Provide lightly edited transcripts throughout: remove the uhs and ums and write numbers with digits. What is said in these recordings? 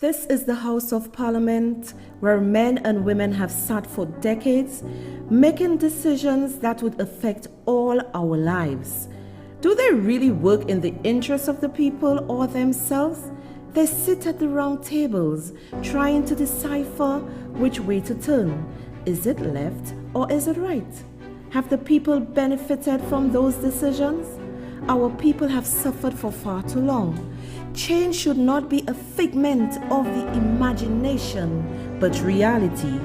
This is the House of Parliament where men and women have sat for decades, making decisions that would affect all our lives. Do they really work in the interests of the people or themselves? They sit at the round tables, trying to decipher which way to turn. Is it left or is it right? Have the people benefited from those decisions? Our people have suffered for far too long. Change should not be a figment of the imagination, but reality.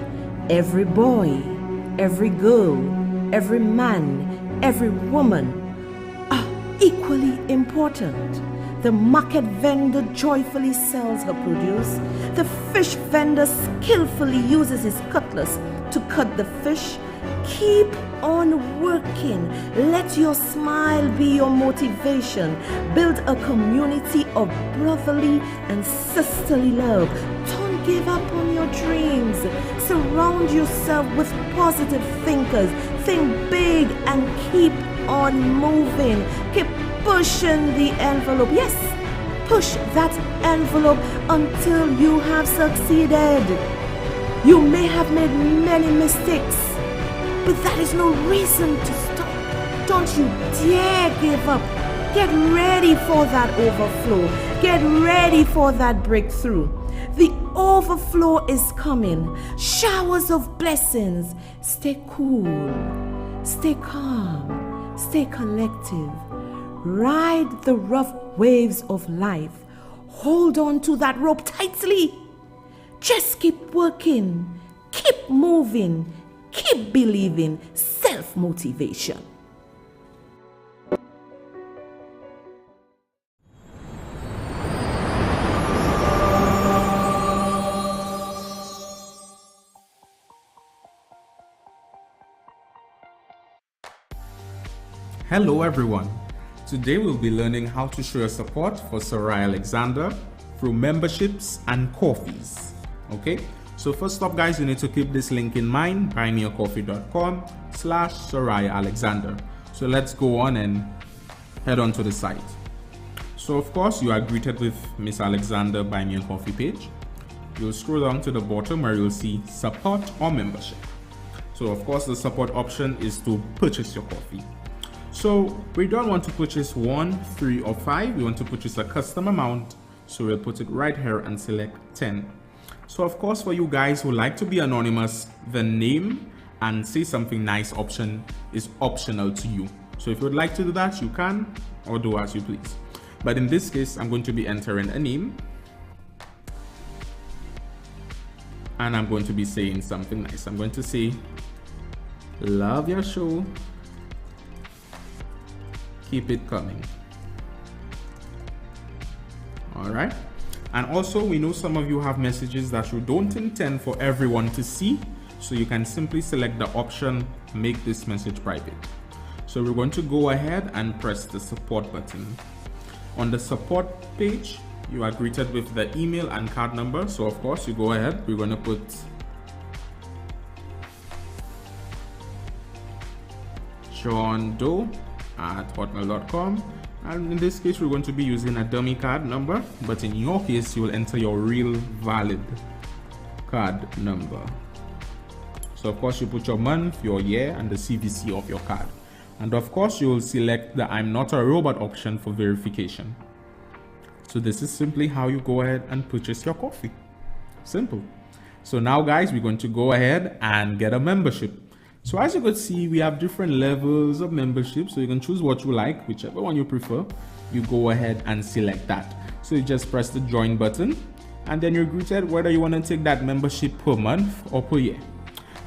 Every boy, every girl, every man, every woman are equally important. The market vendor joyfully sells her produce. The fish vendor skillfully uses his cutlass to cut the fish. Keep on working. Let your smile be your motivation. Build a community of brotherly and sisterly love. Don't give up on your dreams. Surround yourself with positive thinkers. Think big and keep on moving. Keep pushing the envelope. Yes, push that envelope until you have succeeded. You may have made many mistakes, but that is no reason to stop. Don't you dare give up. Get ready for that overflow. Get ready for that breakthrough. The overflow is coming. Showers of blessings. Stay cool. Stay calm. Stay collective. Ride the rough waves of life. Hold on to that rope tightly. Just keep working. Keep moving. Keep believing. Self-motivation. Hello everyone. Today we'll be learning how to show your support for Sarai Alexander through memberships and coffees. Okay? So first up guys, you need to keep this link in mind, buymeacoffee.com/Sarai Alexander. So let's go on and head on to the site. So of course you are greeted with Miss Alexander Buy Me a Coffee page. You'll scroll down to the bottom where you'll see support or membership. So of course the support option is to purchase your coffee. So we don't want to purchase 1, 3 or 5, we want to purchase a custom amount. So we'll put it right here and select 10. So of course for you guys who like to be anonymous, the name and say something nice option is optional to you. So if you would like to do that, you can, or do as you please. But in this case, I'm going to be entering a name. And I'm going to be saying something nice. I'm going to say, love your show. Keep it coming. All right. And also we know some of you have messages that you don't intend for everyone to see. So you can simply select the option, make this message private. So we're going to go ahead and press the support button. On the support page, you are greeted with the email and card number. So of course you go ahead, we're going to put johndoe@hotmail.com, and in this case we're going to be using a dummy card number, but in your case you will enter your real valid card number. So of course you put your month, your year and the CVC of your card, and of course you will select the I'm not a robot option for verification. So this is simply how you go ahead and purchase your coffee. Simple. So now guys, we're going to go ahead and get a membership. So as you could see, we have different levels of membership. So you can choose what you like, whichever one you prefer. You go ahead and select that. So you just press the join button and then you're greeted whether you want to take that membership per month or per year.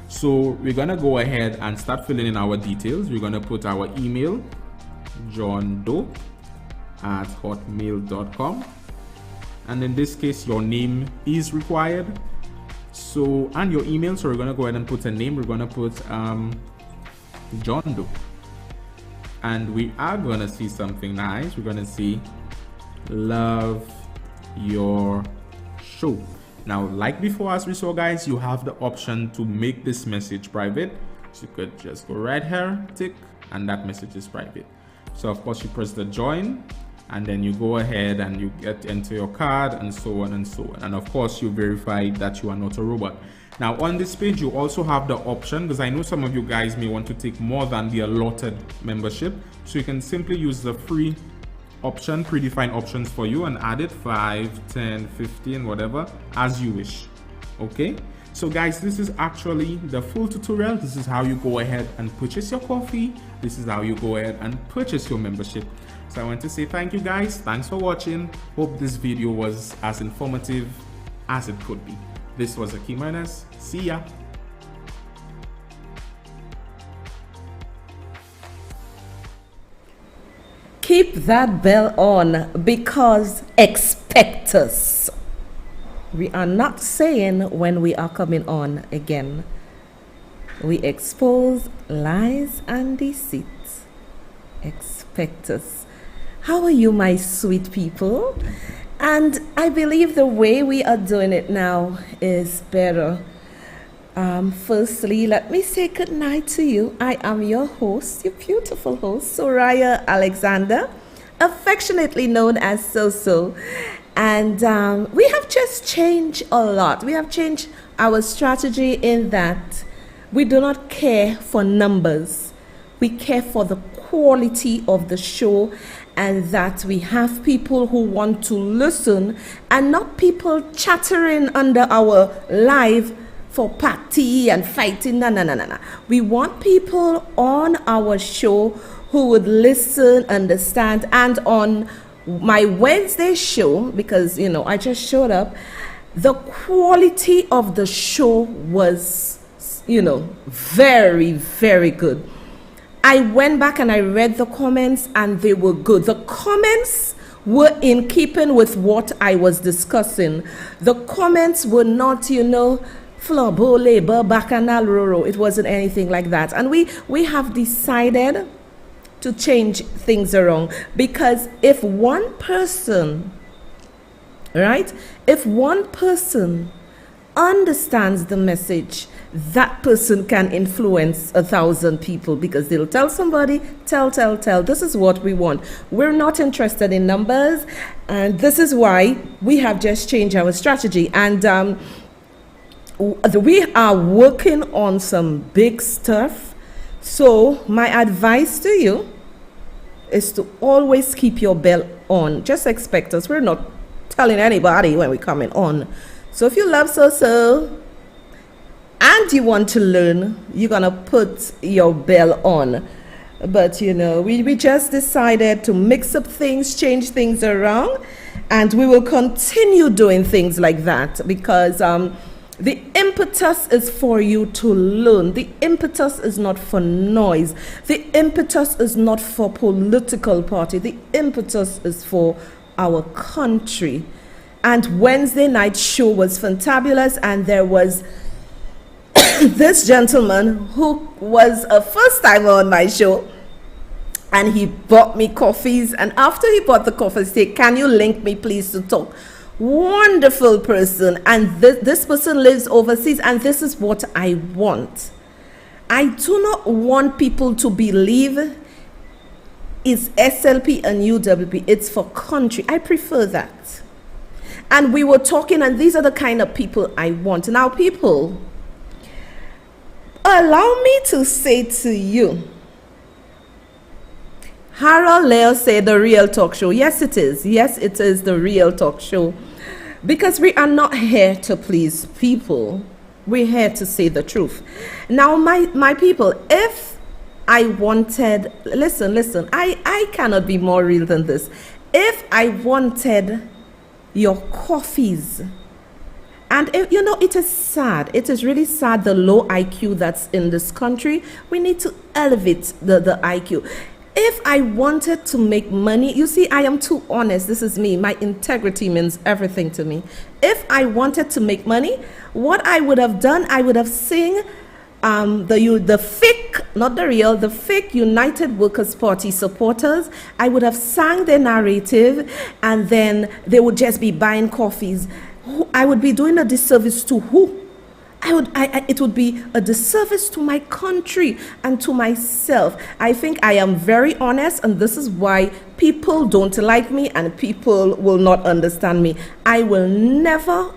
So we're going to go ahead and start filling in our details. We're going to put our email, johndoe@hotmail.com. And in this case, your name is required. So, and your email, so we're going to go ahead and put a name. We're going to put John Doe, and we are going to see something nice. We're going to see love your show. Now like before, as we saw guys, you have the option to make this message private. So you could just go right here, tick, and that message is private. So of course you press the join, and then you go ahead and you enter your card, and so on and so on. And of course, you verify that you are not a robot. Now on this page, you also have the option, because I know some of you guys may want to take more than the allotted membership, so you can simply use the free option, predefined options for you, and add it 5, 10, 15, whatever, as you wish. Okay, so guys, this is actually the full tutorial. This is how you go ahead and purchase your coffee. This is how you go ahead and purchase your membership. So I want to say thank you guys. Thanks for watching. Hope this video was as informative as it could be. This was Akeem Ernest. See ya. Keep that bell on, because expect us. We are not saying when we are coming on again. We expose lies and deceit. Expect us. How are you, my sweet people? And I believe the way we are doing it now is better. Firstly, let me say good night to you. I am your host, your beautiful host, Soraya Alexander, affectionately known as So-So. And we have just changed a lot. We have changed our strategy in that we do not care for numbers. We care for the quality of the show, and that we have people who want to listen and not people chattering under our live for party and fighting. No. We want people on our show who would listen, understand. And on my Wednesday show, because I just showed up, the quality of the show was very, very good. I went back and I read the comments, and they were good. The comments were in keeping with what I was discussing. The comments were not, flabo, labor, bacchanal, roro. It wasn't anything like that. And we have decided to change things around, because if one person understands the message, that person can influence 1,000 people, because they'll tell somebody, tell. This is what we want. We're not interested in numbers, and this is why we have just changed our strategy. And we are working on some big stuff. So my advice to you is to always keep your bell on. Just expect us. We're not telling anybody when we're coming on. So if you love So-So and you want to learn, you're going to put your bell on. But, we just decided to mix up things, change things around, and we will continue doing things like that, because the impetus is for you to learn. The impetus is not for noise. The impetus is not for political party. The impetus is for our country. And Wednesday night show was fantabulous, and there was this gentleman who was a first timer on my show, and he bought me coffees. And after he bought the coffees, he said, "Can you link me please to talk?" Wonderful person. And this person lives overseas, and this is what I want. I do not want people to believe it's SLP and UWP. It's for country. I prefer that. And we were talking, and these are the kind of people I want. Now, people, allow me to say to you, Harold Leo said the real talk show. Yes, it is. Yes, it is the real talk show. Because we are not here to please people. We're here to say the truth. Now, my people, if I wanted, listen, I cannot be more real than this. If I wanted your coffees, and it is sad. It is really sad, the low IQ that's in this country. We need to elevate the IQ. If I wanted to make money, you see, I am too honest. This is me. My integrity means everything to me. If I wanted to make money, what I would have done, I would have sing the fake, not the real, the fake United Workers' Party supporters. I would have sang their narrative, and then they would just be buying coffees. I would be doing a disservice to who? It would be a disservice to my country and to myself. I think I am very honest, and this is why people don't like me and people will not understand me. I will never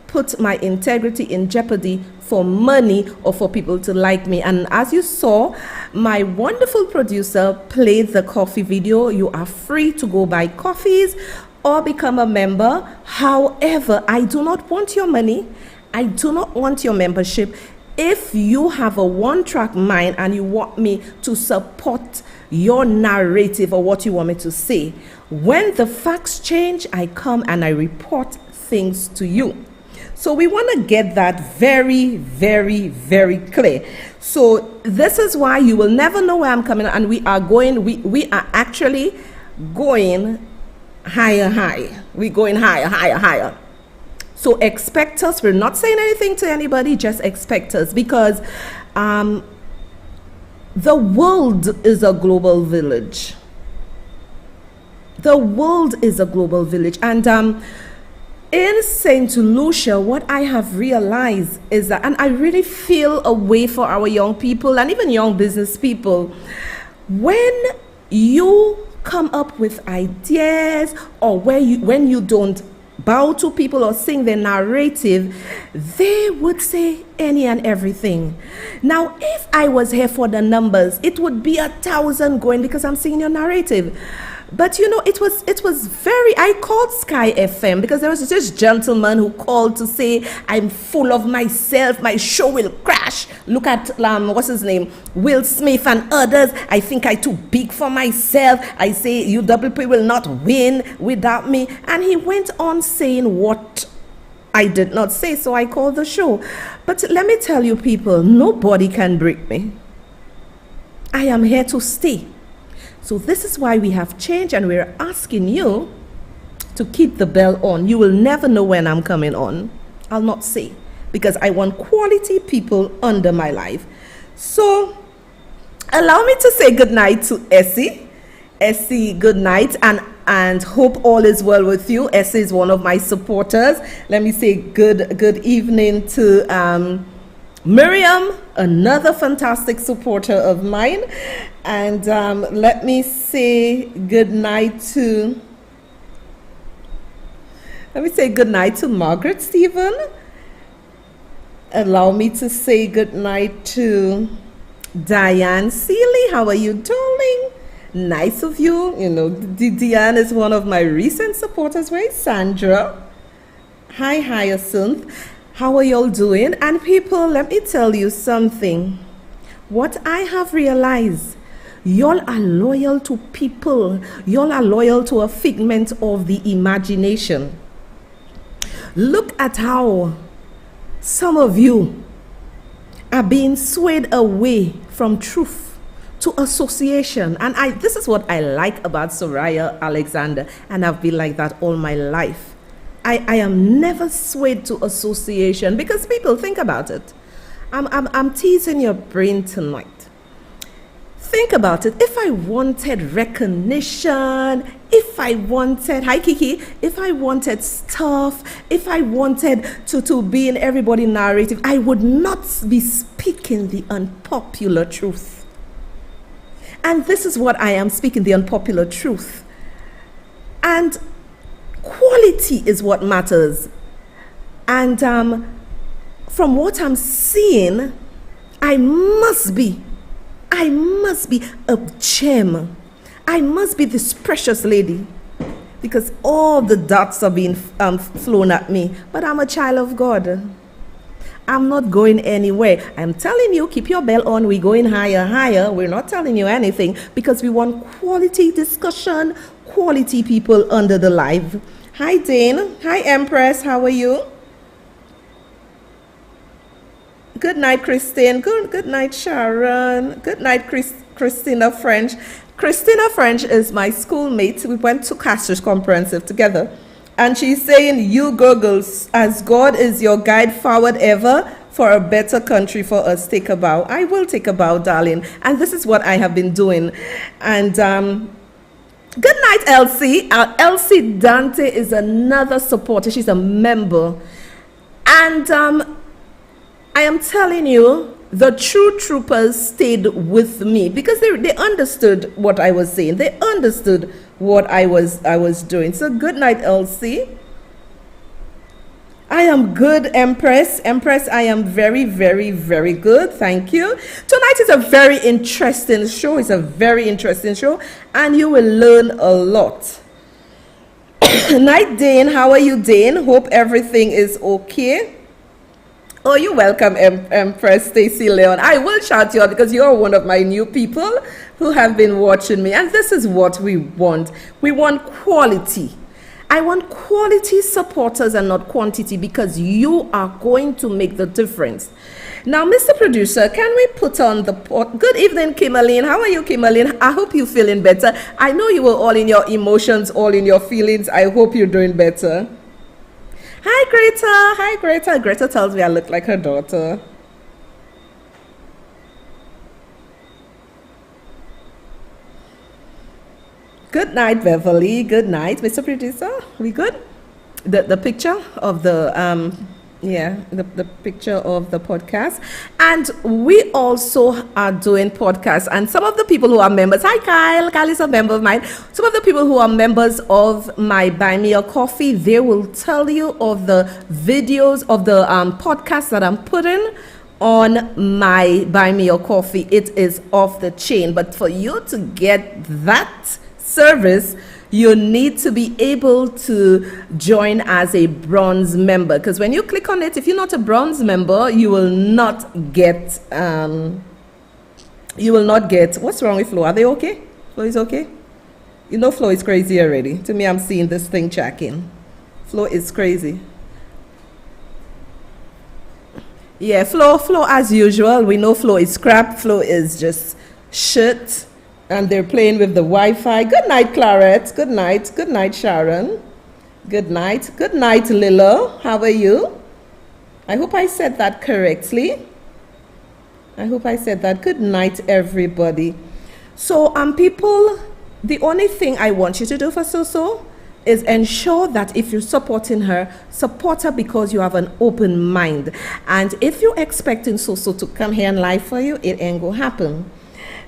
put my integrity in jeopardy for money or for people to like me. And as you saw, my wonderful producer played the coffee video. You are free to go buy coffees or become a member. However, I do not want your money. I do not want your membership. If you have a one-track mind and you want me to support your narrative or what you want me to say, when the facts change, I come and I report things to you. So we want to get that very, very, very clear. So this is why you will never know where I'm coming, and we are actually going higher. We're going higher. So expect us. We're not saying anything to anybody, just expect us, because the world is a global village. The world is a global village. And in St. Lucia, what I have realized is that, and I really feel a way for our young people and even young business people, when you come up with ideas or when you don't bow to people or sing their narrative, they would say any and everything. Now, if I was here for the numbers, it would be 1,000 going because I'm singing your narrative. But you know, it was very, I called Sky FM because there was this gentleman who called to say, I'm full of myself, my show will crash. Look at, what's his name? Will Smith and others. I think I'm too big for myself. I say UWP will not win without me. And he went on saying what I did not say, so I called the show. But let me tell you people, nobody can break me. I am here to stay. So this is why we have changed, and we're asking you to keep the bell on. You will never know when I'm coming on. I'll not say, because I want quality people under my life. So allow me to say good night to Essie. Essie, good night, and hope all is well with you. Essie is one of my supporters. Let me say good evening to Miriam, another fantastic supporter of mine. And let me say good night to Margaret Stephen. Allow me to say good night to Diane Seeley. How are you, darling? Nice of you. You know, Diane is one of my recent supporters, right? Sandra. Hi, Hyacinth. How are y'all doing? And people, let me tell you something. What I have realized, y'all are loyal to people. Y'all are loyal to a figment of the imagination. Look at how some of you are being swayed away from truth to association. And this is what I like about Soraya Alexander, and I've been like that all my life. I am never swayed to association, because people, think about it. I'm teasing your brain tonight. Think about it. If I wanted recognition, if I wanted, hi Kiki, if I wanted stuff, if I wanted to be in everybody's narrative, I would not be speaking the unpopular truth. And this is what I am speaking, the unpopular truth. And quality is what matters. And from what I'm seeing, I must be a gem. I must be this precious lady, because all the dots are being flown at me. But I'm a child of God. I'm not going anywhere. I'm telling you, keep your bell on. We're going higher. We're not telling you anything, because we want quality discussion, quality people under the live. Hi, Dane. Hi, Empress. How are you? Good night, Christine. Good night, Sharon. Good night, Christina French. Christina French is my schoolmate. We went to Casters Comprehensive together. And she's saying, you girls, as God is your guide forward ever for a better country for us, take a bow. I will take a bow, darling. And this is what I have been doing. And good night, Elsie. Elsie Dante is another supporter. She's a member. And I am telling you, the true troopers stayed with me because they understood what I was saying. They understood what I was doing. So good night, Elsie. I am good, Empress. Empress, I am very, very, very good. Thank you. Tonight is a very interesting show. It's a very interesting show, and you will learn a lot. Night, Dane. How are you, Dane? Hope everything is okay. Oh, you're welcome, Empress Stacy Leon. I will shout you out because you're one of my new people who have been watching me, and this is what we want. We want quality. I want quality supporters and not quantity because you are going to make the difference. Now, Mr. Producer, can we put on the good evening, Kimberlyn. How are you, Kimberlyn? I hope you're feeling better. I know you were all in your emotions, all in your feelings. I hope you're doing better. Hi, Greta. Hi, Greta. Greta tells me I look like her daughter. Good night, Beverly. Good night, Mr. Producer. We good? The picture of the the picture of the podcast. And we also are doing podcasts. And some of the people who are members, hi Kyle. Kyle is a member of mine. Some of the people who are members of my Buy Me a Coffee, they will tell you of the videos of the podcasts that I'm putting on my Buy Me a Coffee. It is off the chain. But for you to get that service, you need to be able to join as a bronze member, because when you click on it, if you're not a bronze member, you will not get what's wrong with Flo? Are they okay? Flo is okay? You know Flo is crazy already. To me, I'm seeing this thing checking. Flo is crazy. Yeah, Flo as usual. We know Flo is crap. Flo is just shit. And they're playing with the Wi-Fi. Good night, Claret. Good night. Good night, Sharon. Good night. Good night, Lilo. How are you? I hope I said that correctly. I hope I said that. Good night, everybody. So, people, the only thing I want you to do for Soso is ensure that if you're supporting her, support her because you have an open mind. And if you're expecting Soso to come here and lie for you, it ain't gonna happen.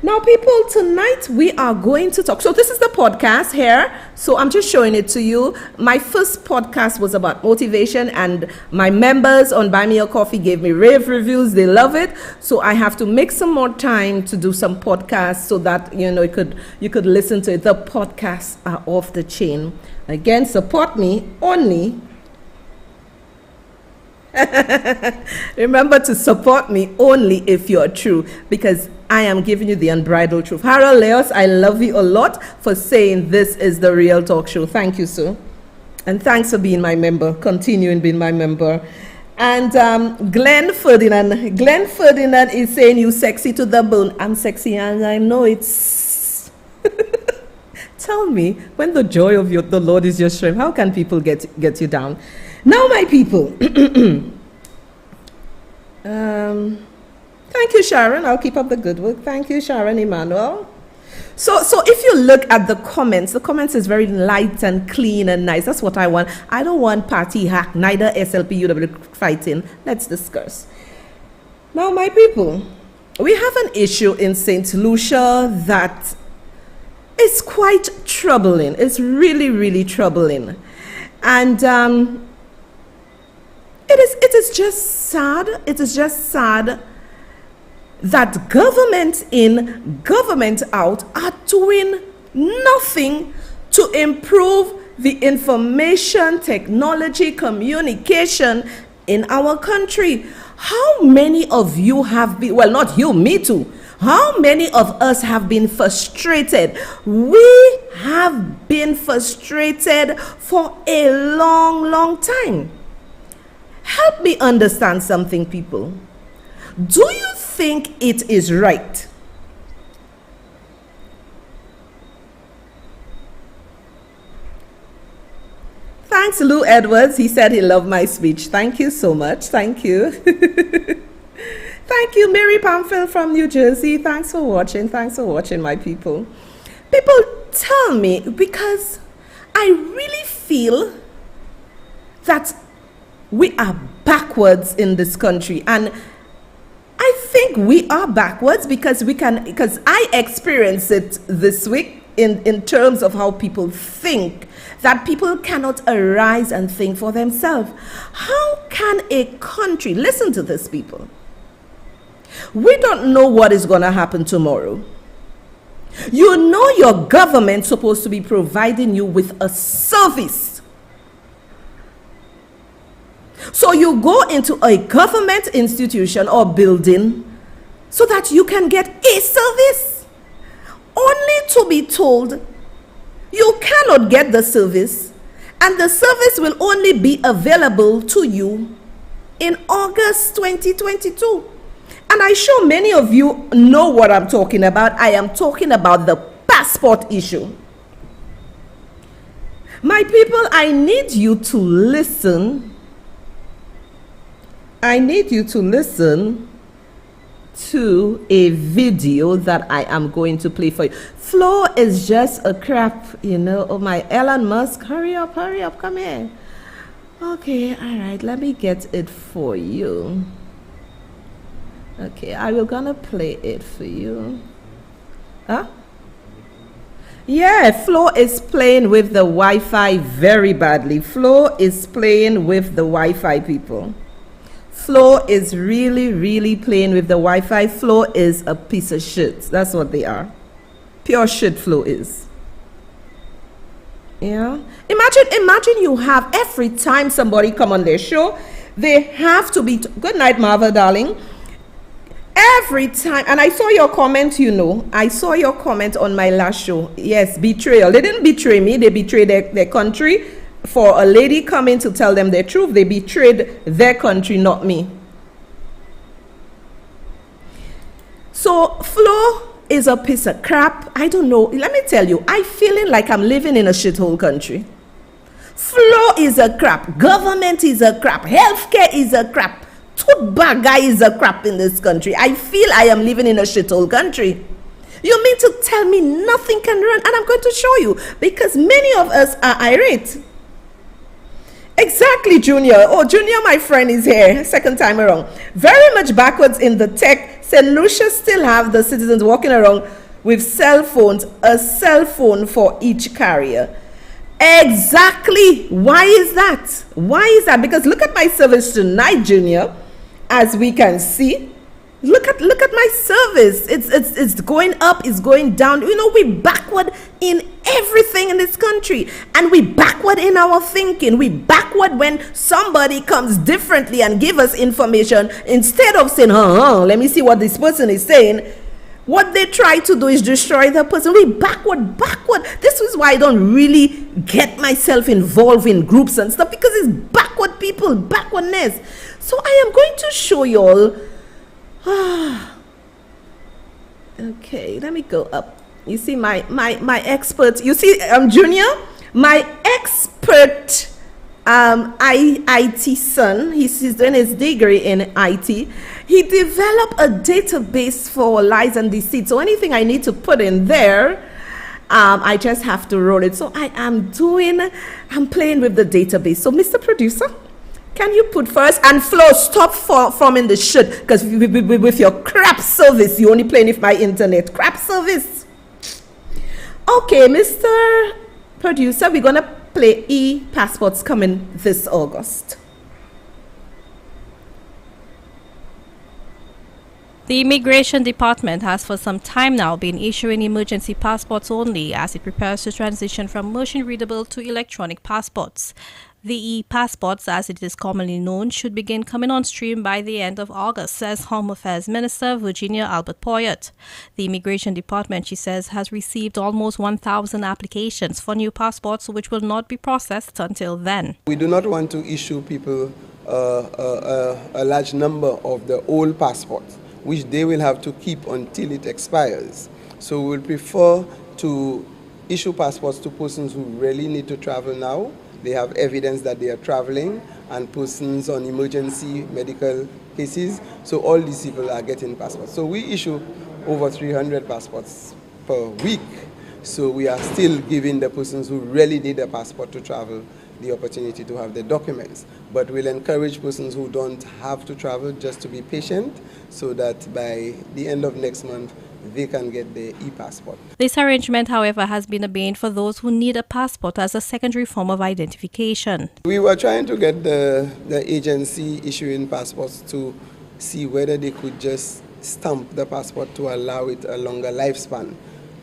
Now, people, tonight we are going to talk. So this is the podcast here. So I'm just showing it to you. My first podcast was about motivation, and my members on Buy Me a Coffee gave me rave reviews. They love it. So I have to make some more time to do some podcasts so that, you know, you could listen to it. The podcasts are off the chain. Again, support me only. Remember to support me only if you're true, because I am giving you the unbridled truth. Harold Leos, I love you a lot for saying this is the real talk show. Thank you, sir. And thanks for being my member, continuing being my member. And Glenn Ferdinand. Glenn Ferdinand is saying you sexy to the bone. I'm sexy and I know it's... Tell me, when the joy of the Lord is your strength, how can people get you down? Now, my people, thank you, Sharon. I'll keep up the good work. Thank you, Sharon Emmanuel. So if you look at the comments is very light and clean and nice. That's what I want. I don't want party hack, neither SLP, UW fighting. Let's discuss. Now, my people, we have an issue in St. Lucia that is quite troubling. It's really, really troubling. And it is just sad. It is just sad that government in, government out are doing nothing to improve the information technology communication in our country. How many of you have been, well, not you, me too. How many of us have been frustrated? We have been frustrated for a long, long time. Help me understand something, people. Do you think it is right Thanks, Lou Edwards. He said he loved my speech. Thank you so much. Thank you. Thank you, Mary Pamphil from New Jersey. Thanks for watching. Thanks for watching, my people. People, tell me, because I really feel that we are backwards in this country. And I think think we are backwards because I experienced it this week in terms of how people think, that people cannot arise and think for themselves. How can a country, listen to this, people, we don't know what is going to happen tomorrow. You know your government's supposed to be providing you with a service. So you go into a government institution or building so that you can get a service, only to be told you cannot get the service, and the service will only be available to you in August 2022. And I'm sure many of you know what I'm talking about. I am talking about the passport issue. My people, I need you to listen. I need you to listen to a video that I am going to play for you. Flow is just a crap, you know. Oh my, Elon Musk, hurry up, come here. Okay, all right, let me get it for you. Okay, I will gonna play it for you. Huh? Yeah, Flo is playing with the Wi-Fi very badly. Flo is playing with the Wi-Fi, people. Flo is really playing with the Wi-Fi. Flo is a piece of shit. That's what they are. Pure shit Flo is. Yeah. Imagine you have, every time somebody come on their show, they have to be, good night, Marva, darling. Every time, and I saw your comment, you know, I saw your comment on my last show. Yes, betrayal. They didn't betray me, they betrayed their country. For a lady coming to tell them the truth, they betrayed their country, not me. So Flo is a piece of crap. I don't know. Let me tell you, I'm feeling like I'm living in a shithole country. Flo is a crap. Government is a crap. Healthcare is a crap. Toothbag guy is a crap in this country. I feel I am living in a shithole country. You mean to tell me nothing can run? And I'm going to show you, because many of us are irate. Exactly, Junior. Oh, Junior, my friend, is here. Second time around. Very much backwards in the tech. St. Lucia still have the citizens walking around with cell phones, a cell phone for each carrier. Exactly. Why is that? Why is that? Because look at my service tonight, Junior. As we can see, look at my service. It's going up, it's going down. You know, we backward in everything in this country, and we backward in our thinking. We backward when somebody comes differently and give us information. Instead of saying, let me see what this person is saying, what they try to do is destroy the person. We backward. This is why I don't really get myself involved in groups and stuff, because it's backward people, backwardness. So I am going to show you all. Okay, let me go up. You see my expert, you see Junior, my expert IT son, he's doing his degree in IT. He developed a database for lies and deceit. So anything I need to put in there, I just have to roll it. So I'm playing with the database. So Mr. Producer, can you put first? And Flo, stop forming the shit, because with your crap service, you only playing with my internet. Crap service. Okay, Mr. Producer, we're gonna play e-passports coming this August. The Immigration Department has for some time now been issuing emergency passports only as it prepares to transition from machine-readable to electronic passports. The e-passports, as it is commonly known, should begin coming on stream by the end of August, says Home Affairs Minister Virginia Albert Poyet. The Immigration Department, she says, has received almost 1,000 applications for new passports, which will not be processed until then. We do not want to issue people a large number of the old passports, which they will have to keep until it expires. So we will prefer to issue passports to persons who really need to travel now. They have evidence that they are traveling, and persons on emergency medical cases. So all these people are getting passports. So we issue over 300 passports per week. So we are still giving the persons who really need a passport to travel the opportunity to have the documents. But we'll encourage persons who don't have to travel just to be patient, so that by the end of next month, they can get their e-passport. This arrangement, however, has been a bane for those who need a passport as a secondary form of identification. We were trying to get the agency issuing passports to see whether they could just stamp the passport to allow it a longer lifespan,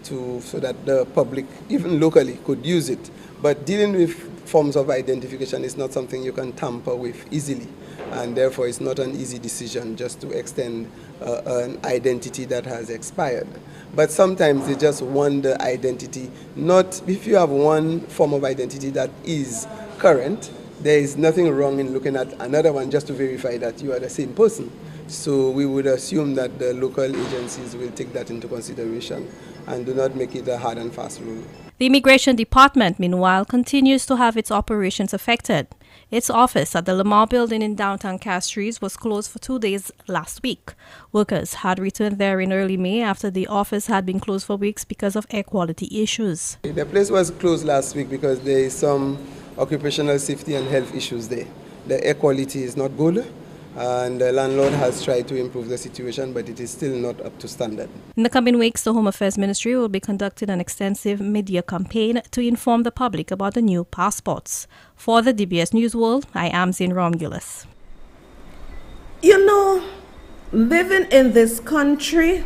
so that the public, even locally, could use it. But dealing with forms of identification is not something you can tamper with easily, and therefore it's not an easy decision just to extend an identity that has expired. But sometimes they just want the identity, not if you have one form of identity that is current, there is nothing wrong in looking at another one just to verify that you are the same person. So we would assume that the local agencies will take that into consideration and do not make it a hard and fast rule. The Immigration Department, meanwhile, continues to have its operations affected. Its office at the Lamar Building in downtown Castries was closed for 2 days last week. Workers had returned there in early May after the office had been closed for weeks because of air quality issues. The place was closed last week because there is some occupational safety and health issues there. The air quality is not good, and the landlord has tried to improve the situation, but it is still not up to standard. In the coming weeks, the Home Affairs Ministry will be conducting an extensive media campaign to inform the public about the new passports. For the DBS News World, I am Zin Romulus. You know, living in this country,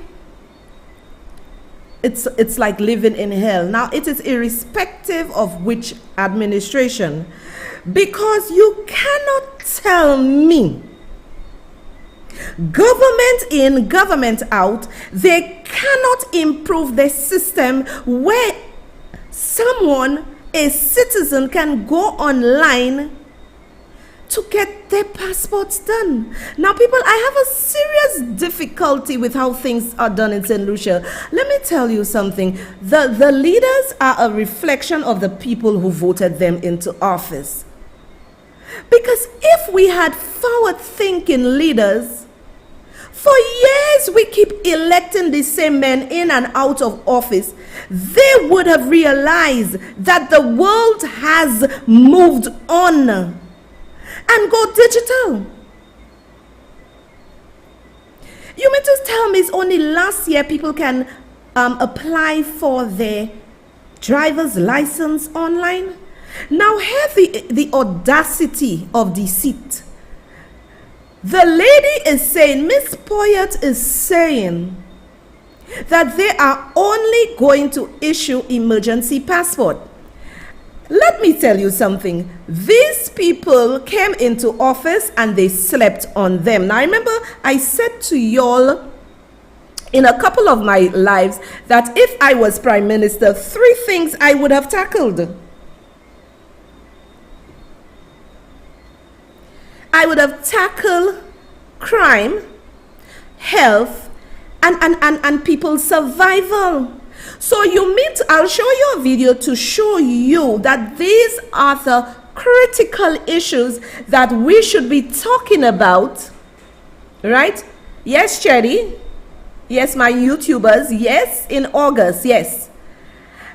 it's like living in hell. Now, it is irrespective of which administration, because you cannot tell me, government in, government out, they cannot improve the system where someone, a citizen, can go online to get their passports done. Now, people, I have a serious difficulty with how things are done in St. Lucia. Let me tell you something. The leaders are a reflection of the people who voted them into office. Because if we had forward-thinking leaders, for years we keep electing the same men in and out of office, they would have realized that the world has moved on and go digital. You mean to tell me it's only last year people can apply for their driver's license online? Now have the audacity of Deceit. The lady is saying, Miss Poyet is saying that they are only going to issue emergency passport. Let me tell you something. These people came into office and they slept on them. Now, remember, I said to y'all in a couple of my lives that if I was Prime Minister, 3 things I would have tackled. I would have tackled crime, health, and people's survival. So I'll show you a video to show you that these are the critical issues that we should be talking about, right? Yes, Cherry. Yes, my YouTubers. Yes, in August. Yes.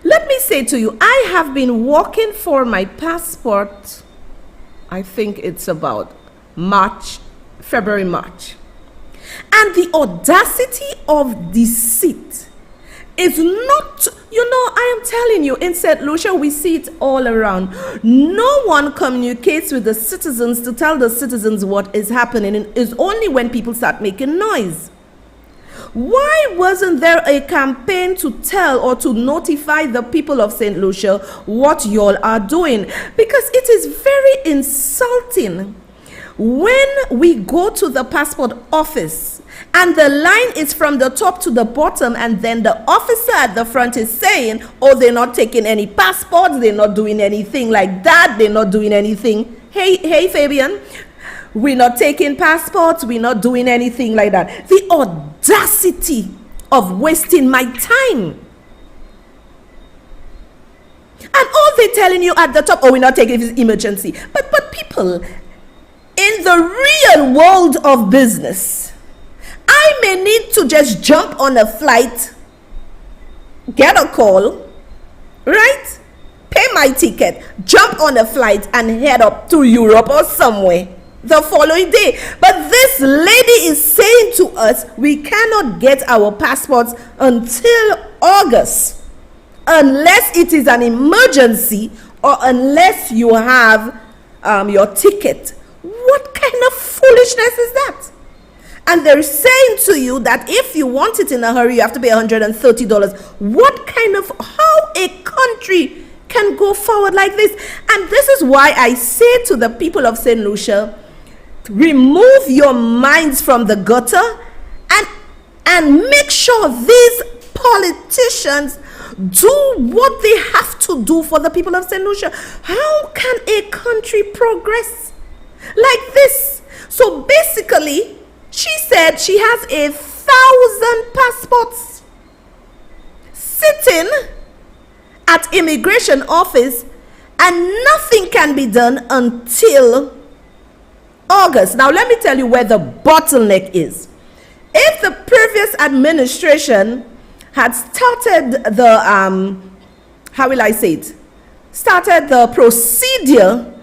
Let me say to you, I have been working for my passport, I think it's about February, March. And the audacity of Deceit is not, I am telling you, in St. Lucia, we see it all around. No one communicates with the citizens to tell the citizens what is happening. It's only when people start making noise. Why wasn't there a campaign to tell or to notify the people of St. Lucia what y'all are doing? Because it is very insulting when we go to the passport office and the line is from the top to the bottom, and then the officer at the front is saying, oh, they're not taking any passports, they're not doing anything like that, they're not doing anything. Hey, Fabian, we're not taking passports, we're not doing anything like that. The audacity of wasting my time. And all they're telling you at the top, oh, we're not taking this emergency. But people, in the real world of business, I may need to just jump on a flight, get a call, right? pay my ticket, jump on a flight, and head up to Europe or somewhere the following day. But this lady is saying to us, we cannot get our passports until August, unless it is an emergency or unless you have your ticket. What kind of foolishness is that? And they're saying to you that if you want it in a hurry, you have to pay $130. What kind of, how a country can go forward like this? And this is why I say to the people of St. Lucia, remove your minds from the gutter and make sure these politicians do what they have to do for the people of St. Lucia. How can a country progress like this? So basically, she said she has 1,000 passports sitting at immigration office and nothing can be done until August. Now let me tell you where the bottleneck is. If the previous administration had started the started the procedure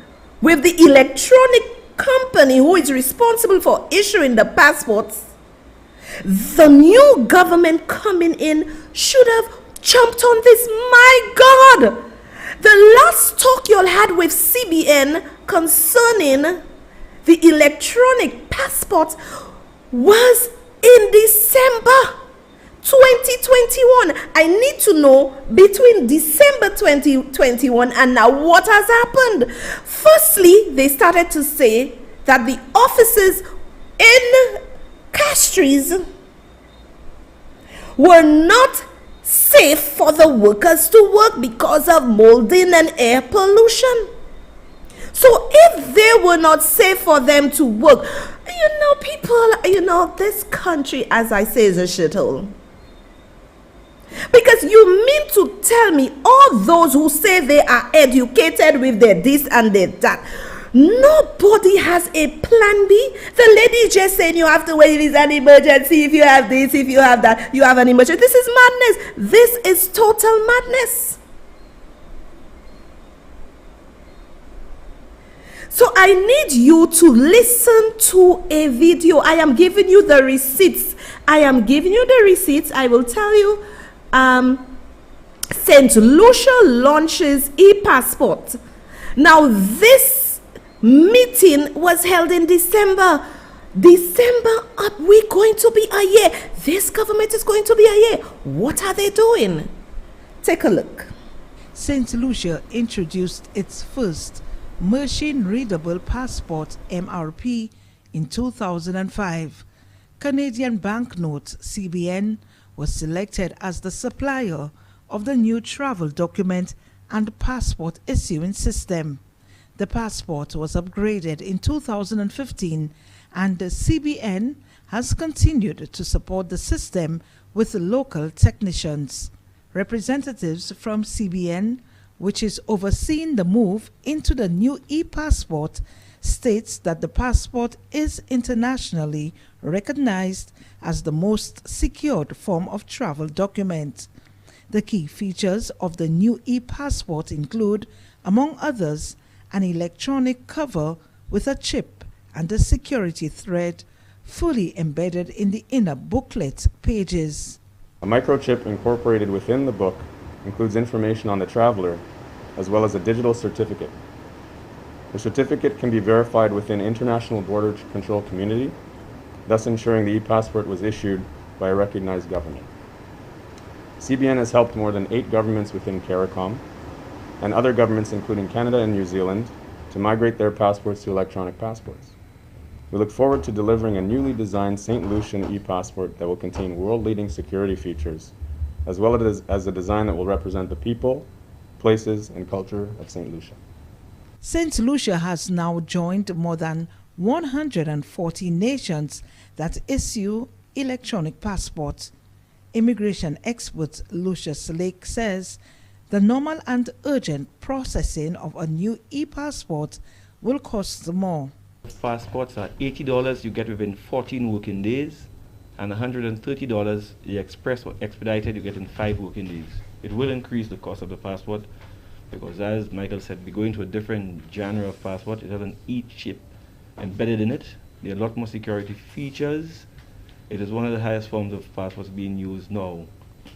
with the electronic company who is responsible for issuing the passports, the new government coming in should have jumped on this. My God, the last talk you all had with CBN concerning the electronic passports was in December 2021. I need to know between December 2021 and now what has happened. Firstly, they started to say that the offices in Castries were not safe for the workers to work because of molding and air pollution. So if they were not safe for them to work, people, this country, as I say, is a shithole. Because you mean to tell me all those who say they are educated with their this and their that, nobody has a plan B? The lady is just saying you have to wait if it's an emergency, if you have this, if you have that, you have an emergency. This is madness. This is total madness. So I need you to listen to a video. I am giving you the receipts. I will tell you. St. Lucia launches e-passport. Now this meeting was held in December. Are we going to be a year? This government is going to be a year. What are they doing? Take a look. St. Lucia introduced its first machine-readable passport MRP in 2005. Canadian banknotes CBN was selected as the supplier of the new travel document and passport issuing system. The passport was upgraded in 2015 and the CBN has continued to support the system with local technicians. Representatives from CBN, which is overseeing the move into the new e-passport, states that the passport is internationally recognized as the most secured form of travel document. The key features of the new e-passport include, among others, an electronic cover with a chip and a security thread fully embedded in the inner booklet pages. A microchip incorporated within the book includes information on the traveler, as well as a digital certificate. The certificate can be verified within international border control community, thus ensuring the e-passport was issued by a recognized government. CBN has helped more than 8 governments within CARICOM and other governments including Canada and New Zealand to migrate their passports to electronic passports. We look forward to delivering a newly designed St. Lucian e-passport that will contain world-leading security features, as well as a design that will represent the people, places, and culture of St. Lucia. St. Lucia has now joined more than 140 nations that issue electronic passports. Immigration expert Lucius Lake says the normal and urgent processing of a new e-passport will cost more. Passports are $80 you get within 14 working days, and $130 the express or expedited you get in 5 working days. It will increase the cost of the passport, because as Michael said, we go into a different genre of passport. It has an e-chip embedded in it. There are a lot more security features. It is one of the highest forms of passports being used now,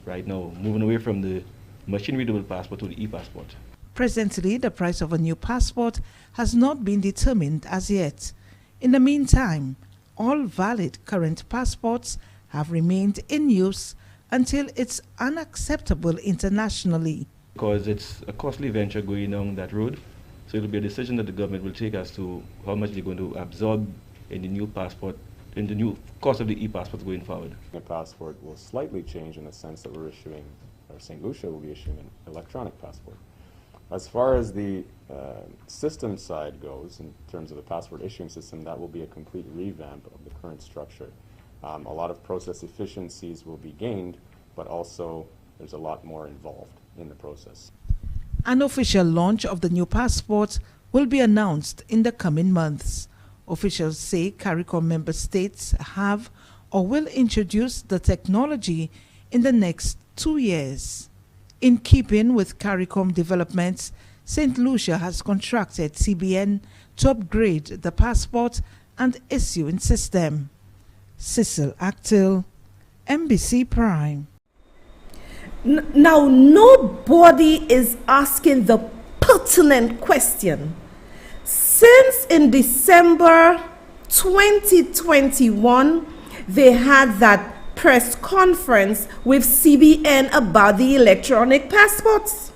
right now, moving away from the machine-readable passport to the e-passport. Presently, the price of a new passport has not been determined as yet. In the meantime, all valid current passports have remained in use until it's unacceptable internationally. Because it's a costly venture going down that road, so it'll be a decision that the government will take as to how much they're going to absorb in the new passport, in the new cost of the e-passports going forward. The passport will slightly change in the sense that we're issuing, or St. Lucia will be issuing an electronic passport. As far as the system side goes, in terms of the passport issuing system, that will be a complete revamp of the current structure. A lot of process efficiencies will be gained, but also there's a lot more involved in the process. An official launch of the new passport will be announced in the coming months. Officials say CARICOM member states have or will introduce the technology in the next 2 years. In keeping with CARICOM developments, St. Lucia has contracted CBN to upgrade the passport and issuing system. Cecil Actil, MBC Prime. Now, nobody is asking the pertinent question. Since in December 2021, they had that press conference with CBN about the electronic passports.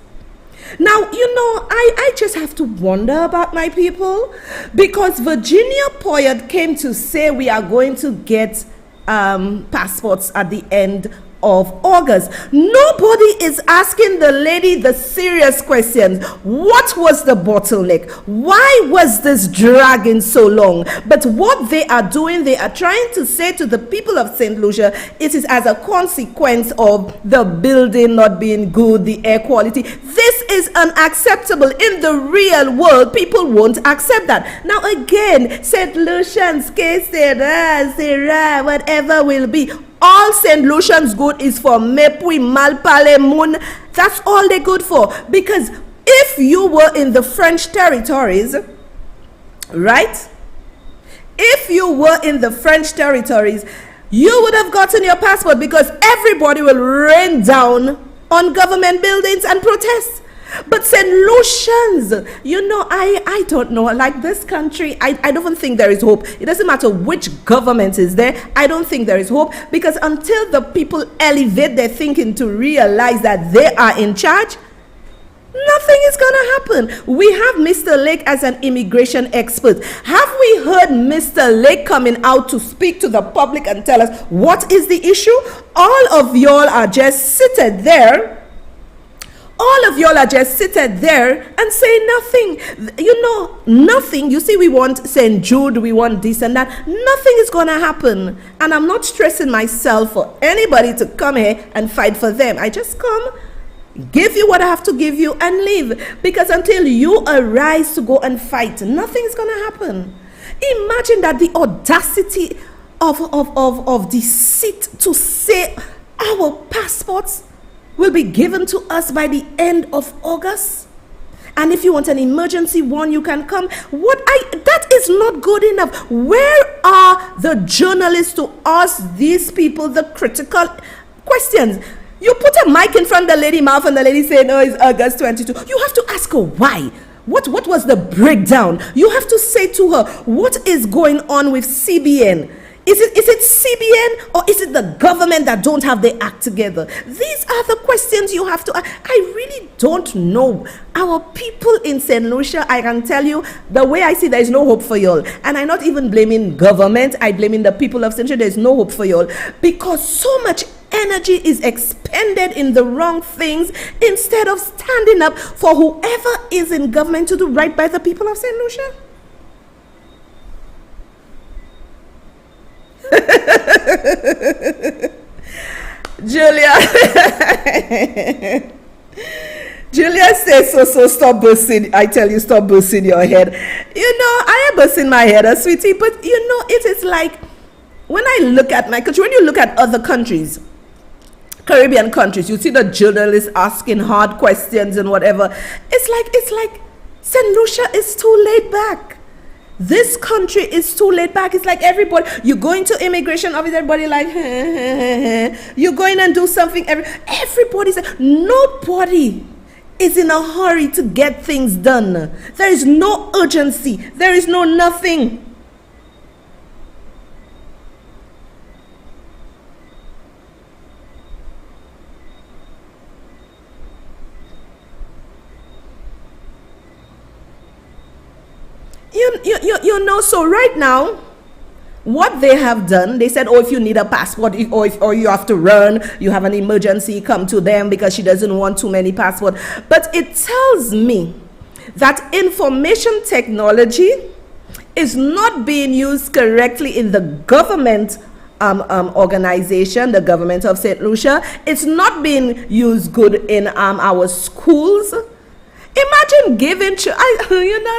Now, you know, I just have to wonder about my people, because Virginia Poyet came to say we are going to get passports at the end of August. Nobody is asking the lady the serious questions. What was the bottleneck? Why was this dragging so long? But what they are doing, they are trying to say to the people of St. Lucia, it is as a consequence of the building not being good, the air quality. This is unacceptable. In the real world, people won't accept that. Now again, St. Lucians, whatever will be, all St. Lucians good is for Mepui, Malpale, Moon. That's all they're good for. Because if you were in the French territories, right? If you were in the French territories, you would have gotten your passport, because everybody will rain down on government buildings and protest. But St. Lucians, you know, I don't know, like this country, I don't think there is hope. It doesn't matter which government is there, I don't think there is hope, because until the people elevate their thinking to realize that they are in charge, nothing is going to happen. We have Mr. Lake as an immigration expert. Have we heard Mr. Lake coming out to speak to the public and tell us what is the issue? All of y'all are just seated there. All of y'all are just seated there and say nothing. You know, nothing. You see, we want St. Jude, we want this and that. Nothing is going to happen. And I'm not stressing myself for anybody to come here and fight for them. I just come, give you what I have to give you, and leave. Because until you arise to go and fight, nothing is going to happen. Imagine that the audacity of Deceit to say our passports will be given to us by the end of August. And if you want an emergency one, you can come. That is not good enough. Where are the journalists to ask these people the critical questions? You put a mic in front of the lady mouth and the lady saying, oh, it's August 22. You have to ask her why. What was the breakdown? You have to say to her, what is going on with CBN? Is it CBN, or is it the government that don't have their act together? These are the questions you have to ask. I really don't know. Our people in St. Lucia, I can tell you, the way I see, there is no hope for y'all. And I'm not even blaming government. I'm blaming the people of St. Lucia. There's no hope for y'all. Because so much energy is expended in the wrong things instead of standing up for whoever is in government to do right by the people of St. Lucia. Julia says, so stop bursting. I tell you, stop bursting your head. You know, I am bursting my head, sweetie, but you know, it is like, when I look at my country, when you look at other countries, Caribbean countries, you see the journalists asking hard questions and whatever. It's like St. Lucia is too laid back. This country is too laid back. It's like everybody, you go into immigration office, everybody like, you go in and do something. Everybody's, nobody is in a hurry to get things done. There is no urgency. There is no nothing. You know, so right now, what they have done, they said, oh, if you need a passport or you have to run, you have an emergency, come to them because she doesn't want too many passports. But it tells me that information technology is not being used correctly in the government organization, the government of St. Lucia. It's not being used good in our schools. Imagine giving,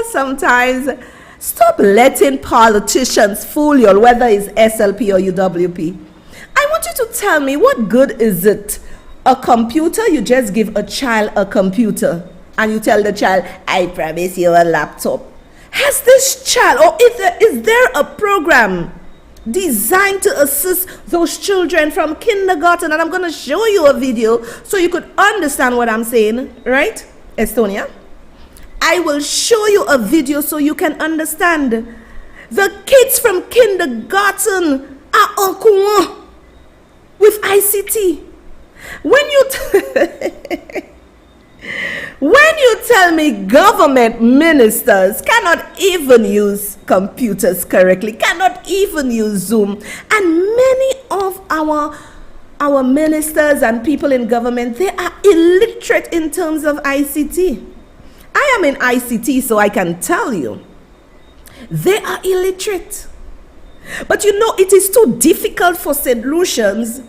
sometimes stop letting politicians fool you, whether it's SLP or UWP. I want you to tell me, what good is it? A computer, you just give a child a computer and you tell the child, I promise you a laptop. Has this child, or is there a program designed to assist those children from kindergarten? And I'm going to show you a video so you could understand what I'm saying, right? Estonia, I will show you a video so you can understand. The kids from kindergarten are en courant with ICT. When you tell me government ministers cannot even use computers correctly, cannot even use Zoom, and many of our ministers and people in government, they are illiterate in terms of ICT. I am in ICT, so I can tell you, they are illiterate. But it is too difficult for St. Lucians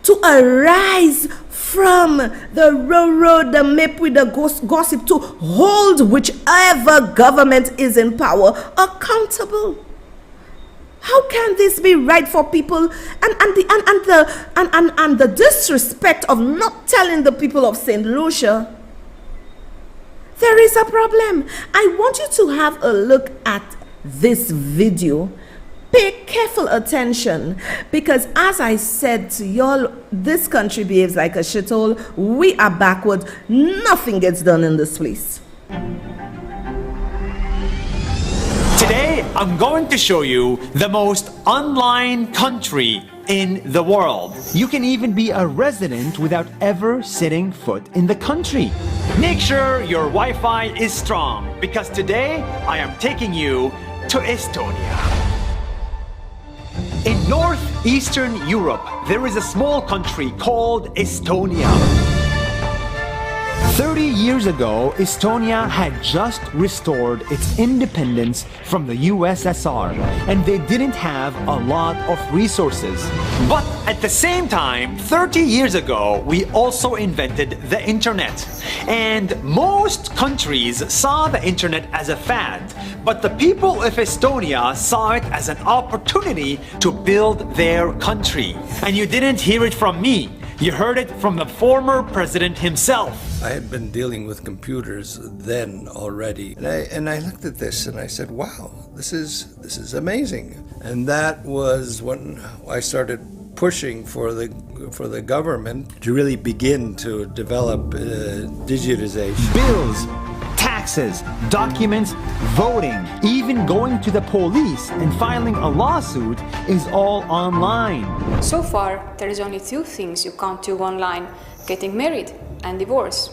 to arise from the road, the map with the gossip, to hold whichever government is in power accountable. How can this be right for people? And the disrespect of not telling the people of St. Lucia, there is a problem. I want you to have a look at this video. Pay careful attention, because as I said to y'all, this country behaves like a shithole. We are backward. Nothing gets done in this place. Today, I'm going to show you the most online country in the world. You can even be a resident without ever setting foot in the country. Make sure your Wi-Fi is strong, because today I am taking you to Estonia. In northeastern Europe, there is a small country called Estonia. 30 years ago, Estonia had just restored its independence from the USSR, and they didn't have a lot of resources. But at the same time, 30 years ago, we also invented the internet. And most countries saw the internet as a fad, but the people of Estonia saw it as an opportunity to build their country. And you didn't hear it from me. You heard it from the former president himself. I had been dealing with computers then already, and I looked at this and I said, "Wow, this is amazing." And that was when I started pushing for the government to really begin to develop digitization. Bills, taxes, documents, voting, even going to the police and filing a lawsuit is all online. So far, there is only two things you can't do online: getting married and divorce.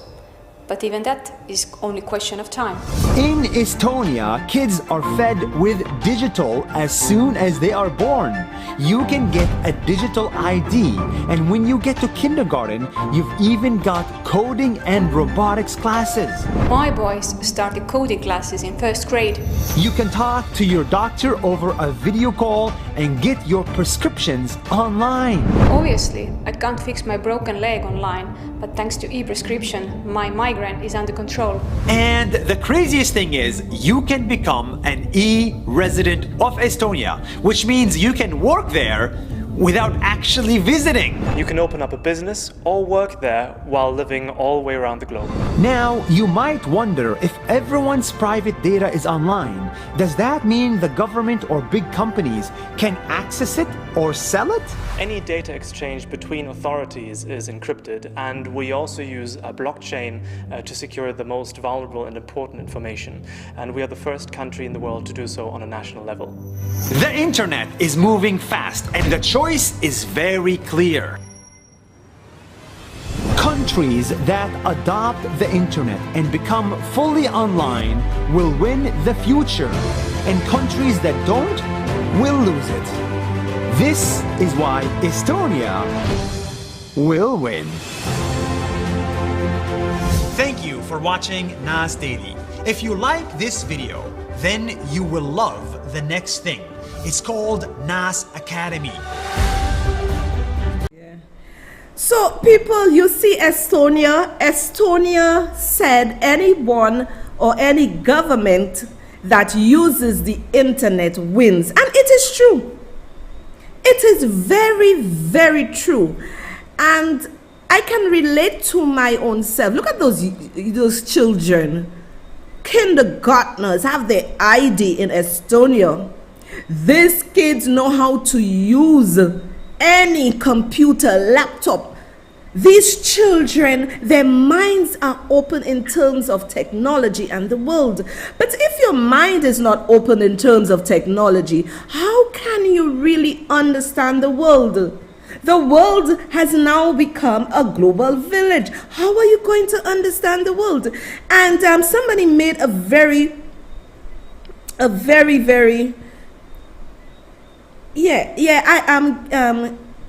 But even that is only a question of time. In Estonia, kids are fed with digital as soon as they are born. You can get a digital ID, and when you get to kindergarten, you've even got coding and robotics classes. My boys started coding classes in first grade. You can talk to your doctor over a video call and get your prescriptions online. Obviously, I can't fix my broken leg online, but thanks to e-prescription, my migraine is under control. And the craziest thing is, you can become an e-resident of Estonia, which means you can work there without actually visiting. You can open up a business or work there while living all the way around the globe. Now, you might wonder, if everyone's private data is online, does that mean the government or big companies can access it or sell it? Any data exchange between authorities is encrypted, and we also use a blockchain to secure the most valuable and important information. And we are the first country in the world to do so on a national level. The internet is moving fast, and the choice is very clear. Countries that adopt the internet and become fully online will win the future, and countries that don't will lose it. This is why Estonia will win. Thank you for watching NAS Daily. If you like this video, then you will love the next thing. It's called NAS Academy. So people, you see Estonia said anyone or any government that uses the internet wins. And it is true. It is very, very true. And I can relate to my own self. Look at those children. Kindergartners have their ID in Estonia. These kids know how to use any computer, laptop. These children, their minds are open in terms of technology and the world. But if your mind is not open in terms of technology, how can you really understand the world? The world has now become a global village. How are you going to understand the world? And somebody made a very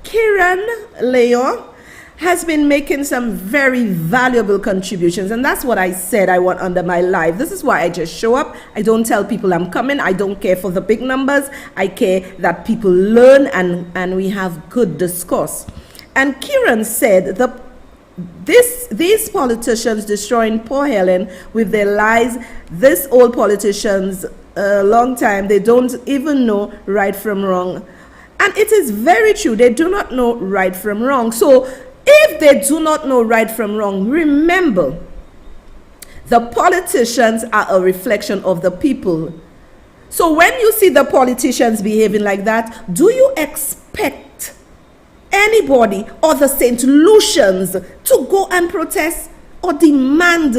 Kiran Leo has been making some very valuable contributions, and that's what I said I want under my life. This is why I just show up. I don't tell people I'm coming. I don't care for the big numbers. I care that people learn and we have good discourse. And Kiran said these politicians destroying poor Helen with their lies. These old politicians, a long time, they don't even know right from wrong. And it is very true. They do not know right from wrong. So if they do not know right from wrong, remember, the politicians are a reflection of the people. So when you see the politicians behaving like that, do you expect anybody or the St. Lucians to go and protest or demand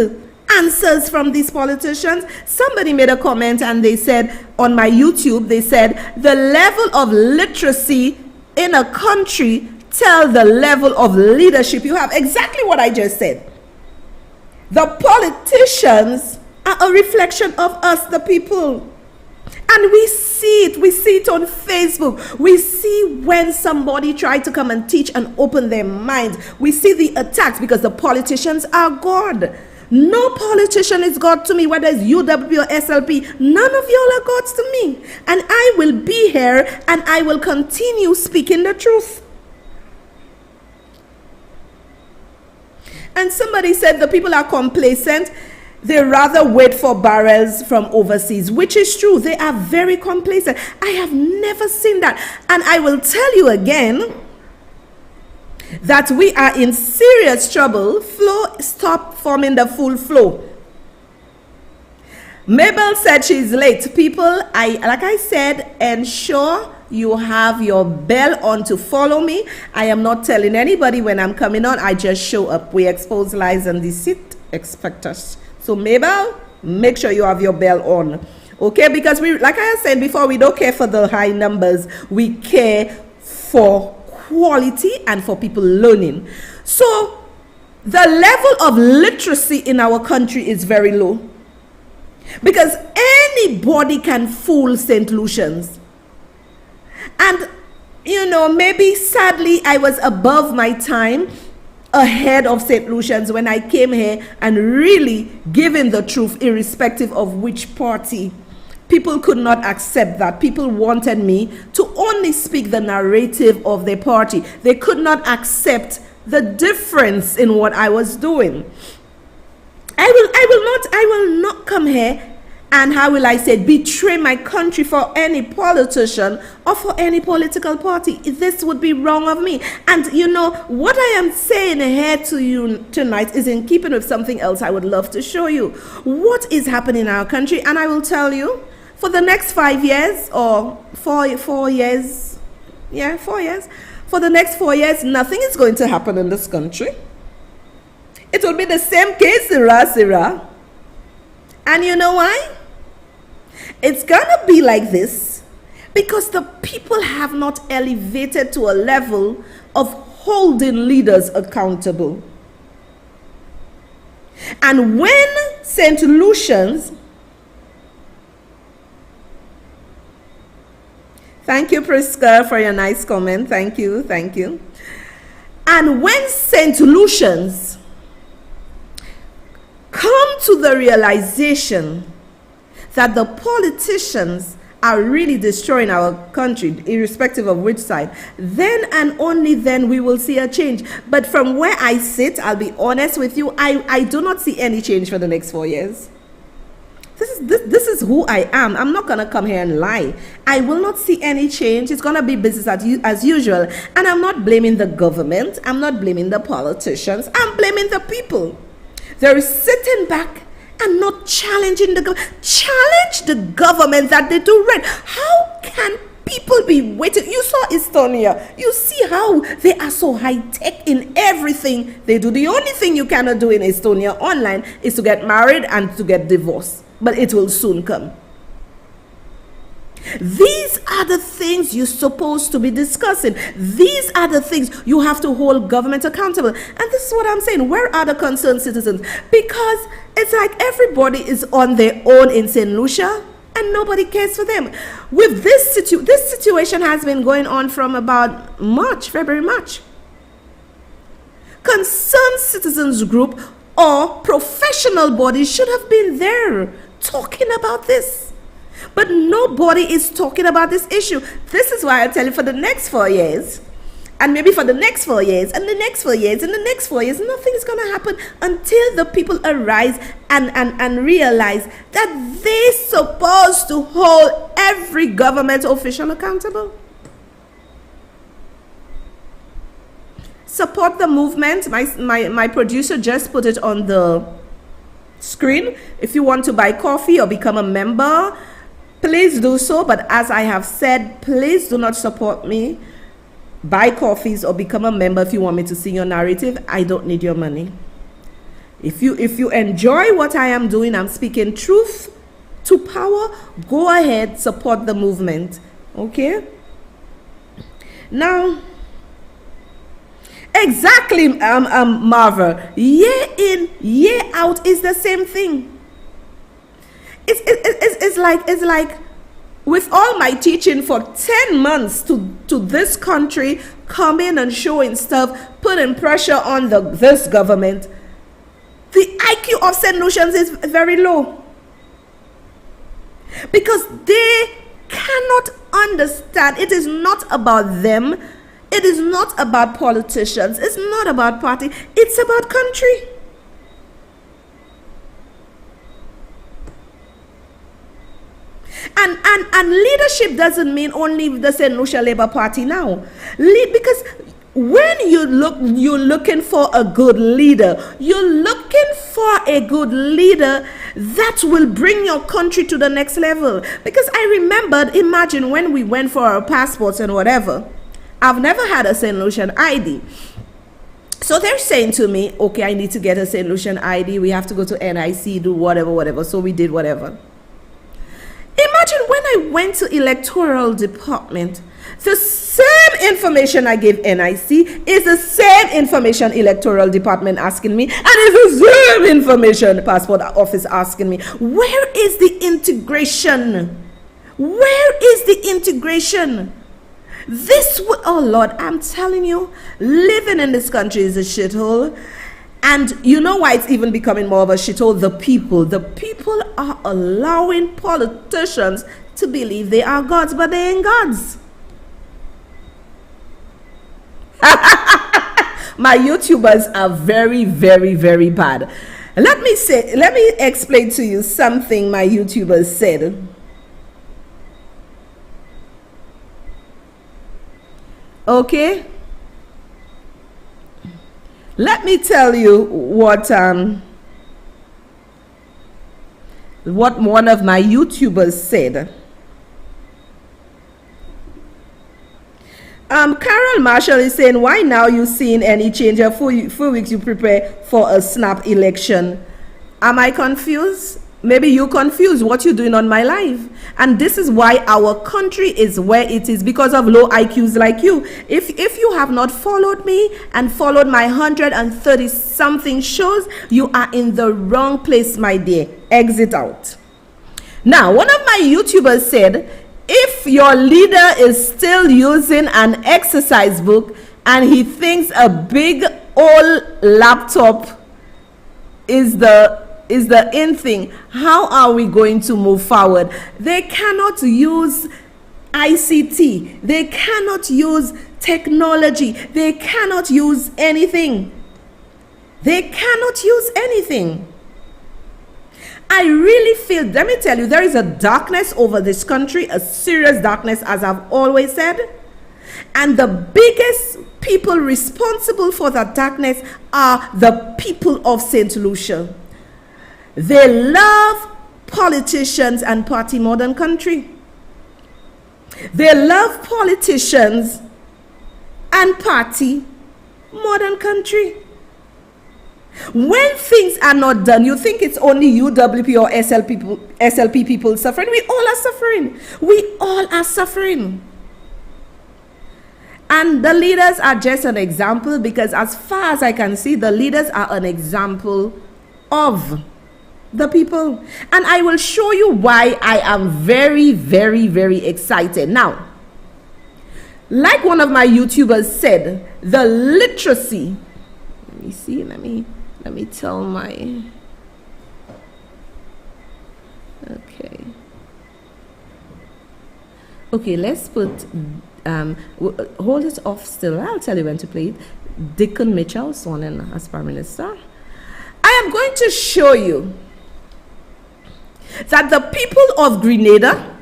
answers from these politicians? Somebody made a comment and they said on my YouTube, they said the level of literacy in a country tell the level of leadership you have. Exactly what I just said. The politicians are a reflection of us, the people. And we see it on Facebook. We see when somebody tried to come and teach and open their minds. We see the attacks because the politicians are God. No politician is God to me, whether it's UW or SLP. None of y'all are gods to me. And I will be here and I will continue speaking the truth. And somebody said the people are complacent. They rather wait for barrels from overseas, which is true. They are very complacent. I have never seen that. And I will tell you again that we are in serious trouble. Flow, stop forming the full flow. Mabel said she's late. People, like I said, ensure you have your bell on to follow me. I am not telling anybody when I'm coming on. I just show up. We expose lies and deceit. Expect us. So Mabel, make sure you have your bell on. Okay, because we, like I said before, we don't care for the high numbers. We care for quality and for people learning. So the level of literacy in our country is very low, because anybody can fool St. Lucians. And you know, maybe sadly I was above my time, ahead of St. Lucians when I came here and really giving the truth irrespective of which party. People could not accept that. People wanted me to only speak the narrative of their party. They could not accept the difference in what I was doing. I will not come here and how will I say it, betray my country for any politician or for any political party. This would be wrong of me. And you know, what I am saying here to you tonight is in keeping with something else I would love to show you. What is happening in our country, and I will tell you, for the next 5 years, or 4 years, yeah, 4 years, for the next 4 years, nothing is going to happen in this country. It will be the same case, Sira. And you know why? It's gonna be like this because the people have not elevated to a level of holding leaders accountable. And when St. Lucians, thank you, Priska, for your nice comment. Thank you. And when St. Lucians come to the realization that the politicians are really destroying our country, irrespective of which side, then and only then we will see a change. But from where I sit, I'll be honest with you, I do not see any change for the next 4 years. This is who I am. I'm not going to come here and lie. I will not see any change. It's going to be business as usual. And I'm not blaming the government. I'm not blaming the politicians. I'm blaming the people. They're sitting back and not challenging the government. Challenge the government that they do right. How can people be waiting? You saw Estonia. You see how they are so high-tech in everything they do. The only thing you cannot do in Estonia online is to get married and to get divorced. But it will soon come. These are the things you're supposed to be discussing. These are the things you have to hold government accountable. And this is what I'm saying. Where are the concerned citizens? Because it's like everybody is on their own in St. Lucia and nobody cares for them. With this situation has been going on from about February, March. Concerned citizens group or professional bodies should have been there talking about this. But nobody is talking about this issue. This is why I tell you, for the next 4 years, and maybe for the next 4 years, and the next 4 years, and the next 4 years, nothing is going to happen until the people arise and realize that they're supposed to hold every government official accountable. Support the movement. My producer just put it on the screen. If you want to buy coffee or become a member, please do so. But as I have said, please do not support me. Buy coffees or become a member if you want me to sing your narrative. I don't need your money. If you enjoy what I am doing, I'm speaking truth to power, go ahead, support the movement. Okay? Now, exactly, Marva. Year in, year out is the same thing. It's like with all my teaching for 10 months to this country, coming and showing stuff, putting pressure on this government, the IQ of St. Lucians is very low. Because they cannot understand. It is not about them. It is not about politicians. It's not about party. It's about country. And leadership doesn't mean only the St. Lucia Labour Party now. Because when you're looking for a good leader, you're looking for a good leader that will bring your country to the next level. Because I remembered, imagine when we went for our passports and whatever. I've never had a St. Lucian ID. So they're saying to me, okay, I need to get a St. Lucian ID. We have to go to NIC, do whatever. So we did whatever. Imagine when I went to electoral department, the same information I gave NIC is the same information electoral department asking me, and it's the same information passport office asking me. Where is the integration? Where is the integration? Oh Lord, I'm telling you, living in this country is a shithole. And you know why it's even becoming more of a shithole? The people are allowing politicians to believe they are gods, but they ain't gods. My YouTubers are very, very, very bad. Let me explain to you something my YouTubers said. Okay? Let me tell you what one of my YouTubers said. Carol Marshall is saying, why now you seeing any change? 4 weeks you prepare for a snap election. Am I confused? Maybe you confused what you're doing on my live. And this is why our country is where it is, because of low IQs like you. If you have not followed me and followed my 130 something shows, you are in the wrong place, my dear. Exit out. Now, one of my YouTubers said, if your leader is still using an exercise book and he thinks a big old laptop is the in thing, how are we going to move forward? They cannot use ICT. They cannot use technology. They cannot use anything. They cannot use anything. I really feel, let me tell you, there is a darkness over this country, a serious darkness, as I've always said. And the biggest people responsible for that darkness are the people of St. Lucia. They love politicians and party modern country. They love politicians and party modern country. When things are not done, you think it's only UWP or SLP people suffering. We all are suffering. We all are suffering. And the leaders are just an example, because as far as I can see, the leaders are an example of the people. And I will show you why I am very, very, very excited. Now, like one of my YouTubers said, the literacy, let me see, let me tell my, okay, let's put, hold it off still, I'll tell you when to play it. Dickon Mitchell, sworn in as Prime Minister. I am going to show you that the people of Grenada,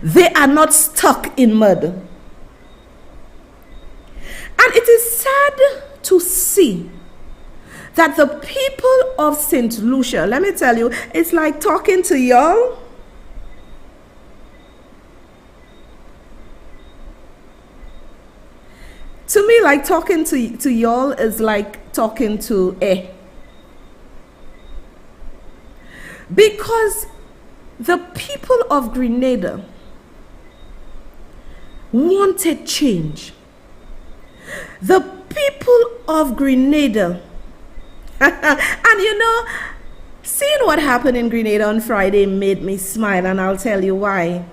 they are not stuck in mud. And it is sad to see that the people of St. Lucia, let me tell you, it's like talking to y'all. To me, like talking to y'all is like talking to because the people of Grenada wanted change. The people of Grenada, and you know, seeing what happened in Grenada on Friday made me smile, and I'll tell you why.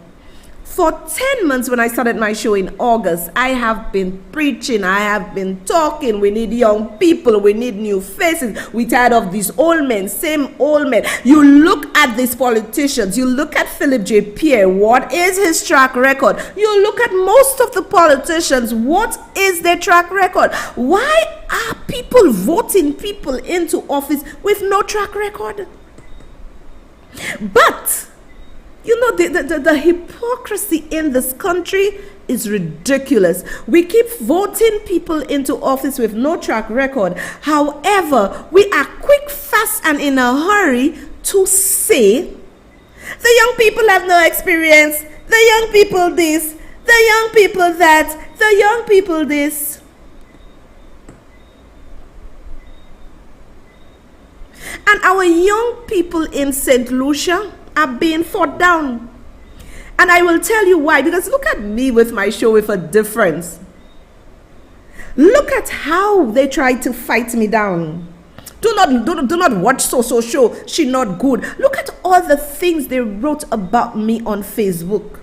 For 10 months, when I started my show in August, I have been preaching, I have been talking. We need young people, we need new faces. We're tired of these old men, same old men. You look at these politicians, you look at Philip J. Pierre, what is his track record? You look at most of the politicians, what is their track record? Why are people voting people into office with no track record? But you know, the hypocrisy in this country is ridiculous. We keep voting people into office with no track record. However, we are quick, fast, and in a hurry to say, the young people have no experience, the young people this, the young people that, the young people this. And our young people in St. Lucia are being fought down. And I will tell you why. Because look at me with my show with a difference. Look at how they tried to fight me down. Do not watch so show. She not good. Look at all the things they wrote about me on Facebook.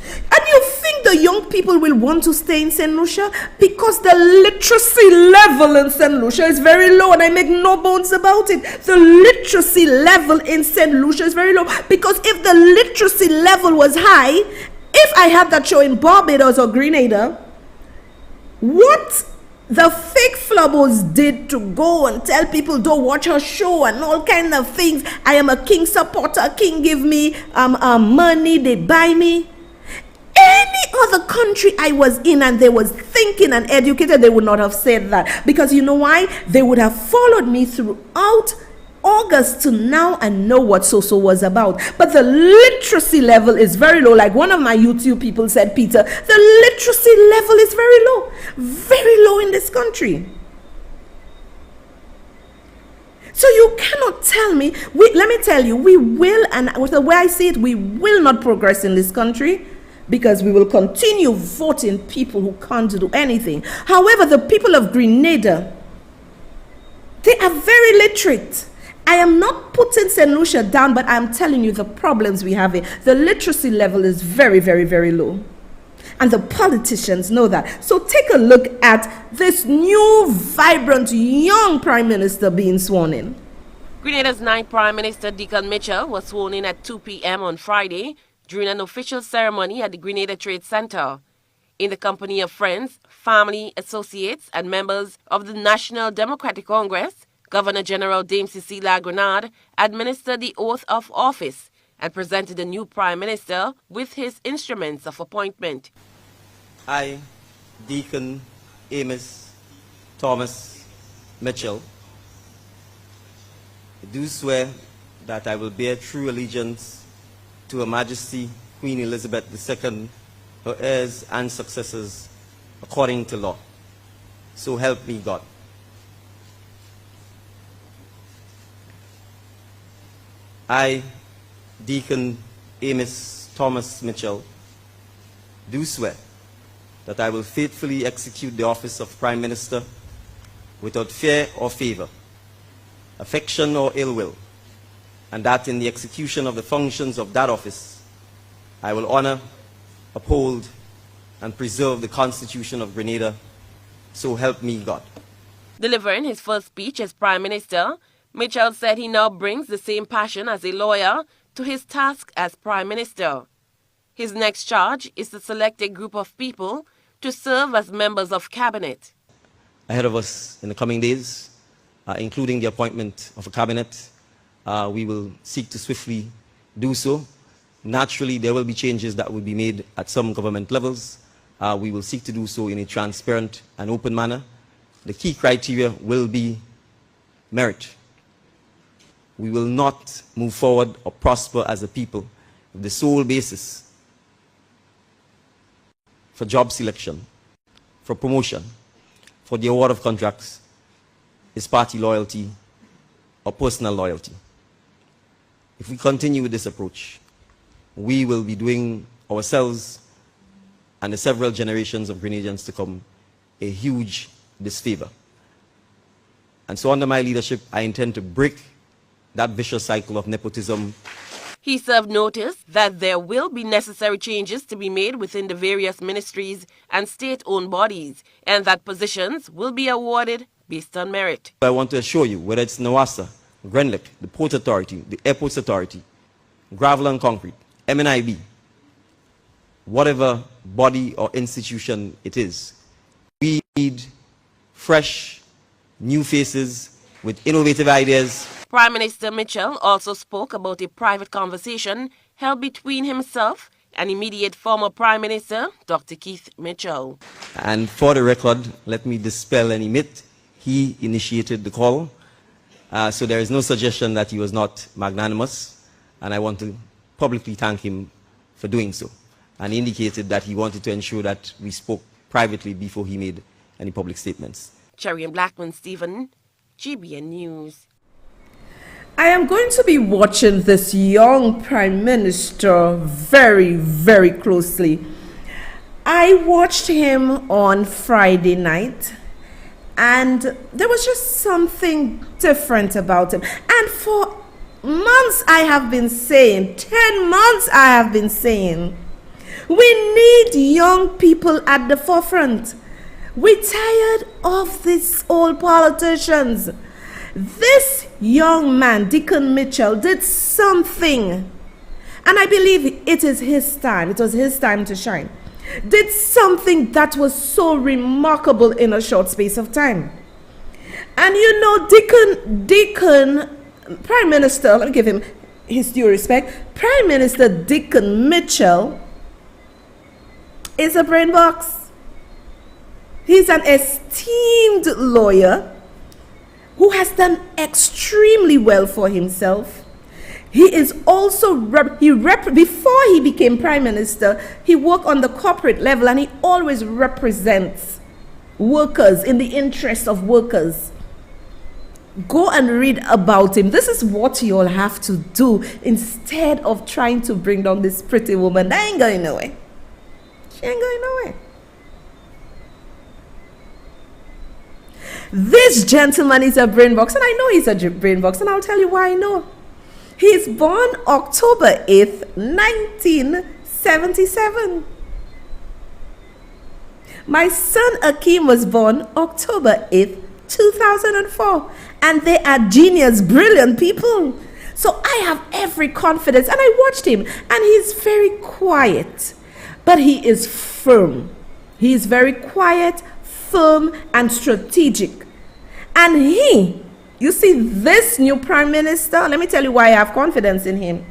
And you think the young people will want to stay in St. Lucia? Because the literacy level in St. Lucia is very low, and I make no bones about it. The literacy level in St. Lucia is very low. Because if the literacy level was high, if I had that show in Barbados or Grenada, what the fake flubos did to go and tell people don't watch her show and all kind of things. I am a King supporter. King give me money, they buy me. Any other country I was in and they was thinking and educated, they would not have said that. Because you know why? They would have followed me throughout August to now and know what so-so was about. But the literacy level is very low. Like one of my YouTube people said, Peter, the literacy level is very low in this country. So you cannot tell me, let me tell you, we will, and with the way I see it, we will not progress in this country because we will continue voting people who can't do anything. However, the people of Grenada, they are very literate. I am not putting St. Lucia down, but I'm telling you the problems we have here. The literacy level is very low. And the politicians know that. So take a look at this new, vibrant, young Prime Minister being sworn in. Grenada's ninth Prime Minister, Deacon Mitchell, was sworn in at 2 p.m. on Friday during an official ceremony at the Grenada Trade Center. In the company of friends, family, associates, and members of the National Democratic Congress, Governor General Dame Cecilia Grenada administered the oath of office and presented the new Prime Minister with his instruments of appointment. I, Deacon Amos Thomas Mitchell, do swear that I will bear true allegiance to Her Majesty Queen Elizabeth II, her heirs and successors, according to law. So help me God. I, Deacon Amos Thomas Mitchell, do swear that I will faithfully execute the office of Prime Minister without fear or favor, affection or ill will, and that in the execution of the functions of that office, I will honor, uphold, and preserve the Constitution of Grenada. So help me God. Delivering his first speech as Prime Minister, Mitchell said he now brings the same passion as a lawyer to his task as Prime Minister. His next charge is to select a group of people to serve as members of cabinet. Ahead of us in the coming days, including the appointment of a cabinet, we will seek to swiftly do so. Naturally, there will be changes that will be made at some government levels. We will seek to do so in a transparent and open manner. The key criteria will be merit. We will not move forward or prosper as a people if the sole basis for job selection, for promotion, for the award of contracts is party loyalty or personal loyalty. If we continue with this approach, we will be doing ourselves and the several generations of Grenadians to come a huge disfavor. And so under my leadership, I intend to break that vicious cycle of nepotism. He served notice that there will be necessary changes to be made within the various ministries and state-owned bodies, and that positions will be awarded based on merit. I want to assure you, whether it's NAWASA, Grenlick, the Port Authority, the Airports Authority, Gravel and Concrete, MNIB, whatever body or institution it is, we need fresh, new faces with innovative ideas. Prime Minister Mitchell also spoke about a private conversation held between himself and immediate former Prime Minister, Dr. Keith Mitchell. And for the record, let me dispel any myth. He initiated the call, so there is no suggestion that he was not magnanimous, and I want to publicly thank him for doing so. And he indicated that he wanted to ensure that we spoke privately before he made any public statements. Cherry and Blackman Stephen, GBN News. I am going to be watching this young Prime Minister very closely. I watched him on Friday night, and there was just something different about him. And for months I have been saying, 10 months I have been saying, we need young people at the forefront. We're tired of these old politicians. This young man, Deacon Mitchell, did something. And I believe it is his time. It was his time to shine. did something that was so remarkable in a short space of time. And you know, Prime Minister, let me give him his due respect, Prime Minister Deacon Mitchell is a brain box. He's an esteemed lawyer who has done extremely well for himself. He is also, before he became Prime Minister, he worked on the corporate level and he always represents workers in the interest of workers. Go and read about him. This is what you all have to do instead of trying to bring down this pretty woman. That ain't going nowhere. She ain't going nowhere. This gentleman is a brain box, and I know he's a brain box, and I'll tell you why I know. He's born October 8th, 1977. My son Akeem was born October 8th, 2004. And they are genius, brilliant people. So I have every confidence. And I watched him, and he's very quiet. But he is firm. He is very quiet, firm, and strategic. And you see, this new Prime Minister, let me tell you why I have confidence in him.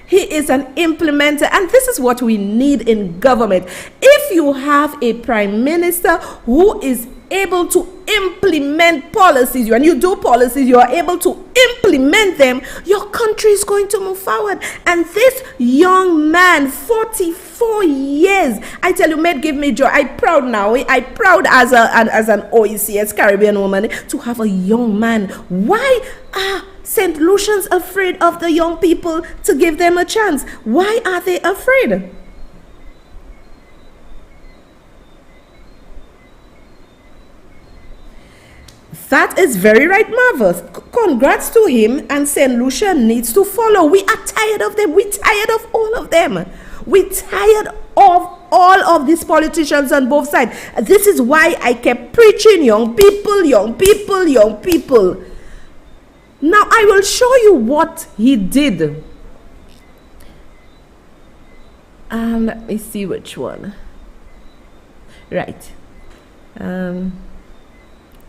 He is an implementer, and this is what we need in government. If you have a Prime Minister who is able to implement policies, and you do policies, you are able to implement them, your country is going to move forward. And this young man, 44 years, I tell you, mate, give me joy. I'm proud now. I'm proud as an OECS Caribbean woman to have a young man. Why are St. Lucians afraid of the young people to give them a chance? Why are they afraid? That is very right, marvelous. Congrats to him, and St. Lucia needs to follow. We are tired of them. We're tired of all of them. We're tired of all of these politicians on both sides. This is why I kept preaching young people, young people, young people. Now I will show you what he did. Let me see which one. Right.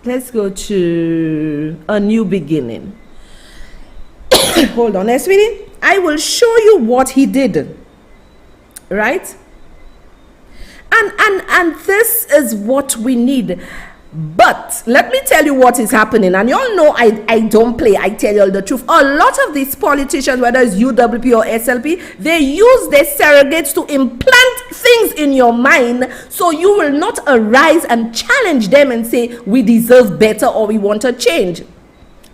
Let's go to A New Beginning. Hold on, sweetie. I will show you what he did. Right? And this is what we need. But let me tell you what is happening. And you all know I don't play. I tell you all the truth. A lot of these politicians, whether it's UWP or SLP, they use their surrogates to implant things in your mind so you will not arise and challenge them and say, we deserve better or we want a change.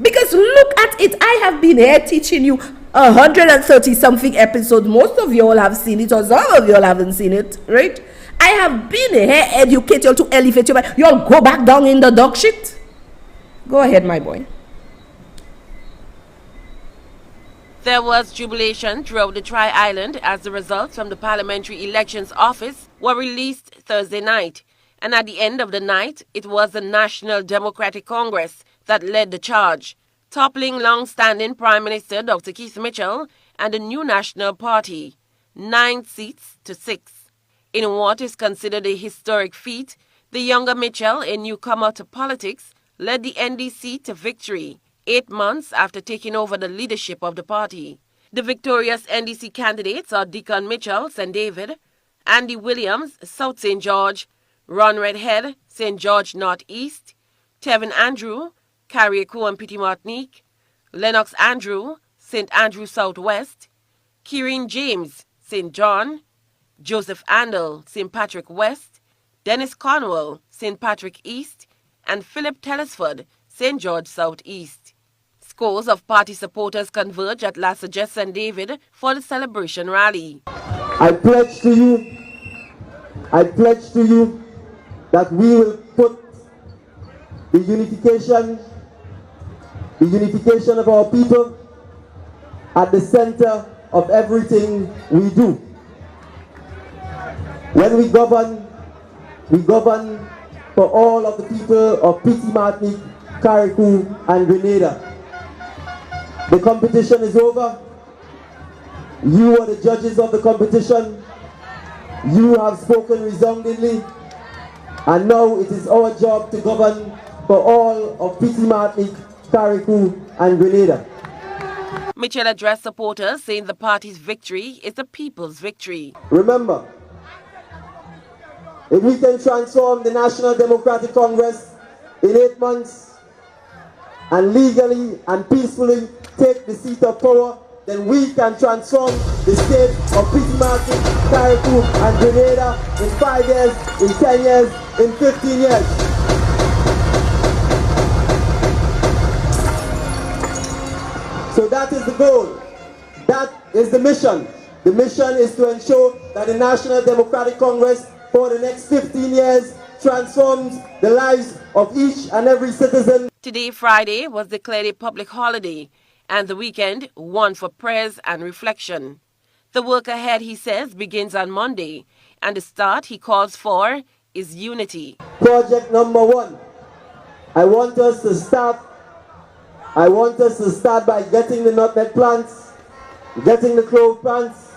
Because look at it. I have been here teaching you 130 something episodes. Most of you all have seen it, or some of you all haven't seen it, right? I have been here educate you to elevate you. You'll go back down in the dog shit. Go ahead, my boy. There was jubilation throughout the Tri-Island as the results from the Parliamentary Elections Office were released Thursday night. And at the end of the night, it was the National Democratic Congress that led the charge, toppling long-standing Prime Minister Dr. Keith Mitchell and the new National Party, 9 seats to 6. In what is considered a historic feat, the younger Mitchell, a newcomer to politics, led the NDC to victory 8 months after taking over the leadership of the party. The victorious NDC candidates are Deacon Mitchell, St. David, Andy Williams, South St. George, Ron Redhead, St. George North East, Tevin Andrew, Carriacou and Petit Martinique, Lennox Andrew, St. Andrew South West, Kieran James, St. John, Joseph Andel, St. Patrick West, Dennis Cornwell, St. Patrick East, and Philip Telesford, St. George South East. Scores of party supporters converge at La Sagesse St. David for the celebration rally. I pledge to you that we will put the unification of our people at the center of everything we do. When we govern for all of the people of Petit Martinique, Carriacou, and Grenada. The competition is over. You are the judges of the competition. You have spoken resoundingly, and now it is our job to govern for all of Petit Martinique, Carriacou, and Grenada. Mitchell addressed supporters, saying the party's victory is the people's victory. Remember, if we can transform the National Democratic Congress in 8 months and legally and peacefully take the seat of power, then we can transform the state of Petit Martinique, Carriacou, and Grenada in 5 years, in 10 years, in 15 years. So that is the goal. That is the mission. The mission is to ensure that the National Democratic Congress for the next 15 years transforms the lives of each and every citizen. Today, Friday, was declared a public holiday, and the weekend one for prayers and reflection. The work ahead, he says, begins on Monday, and the start he calls for is unity. Project number 1. I want us to start by getting the nutmeg plants, getting the clove plants,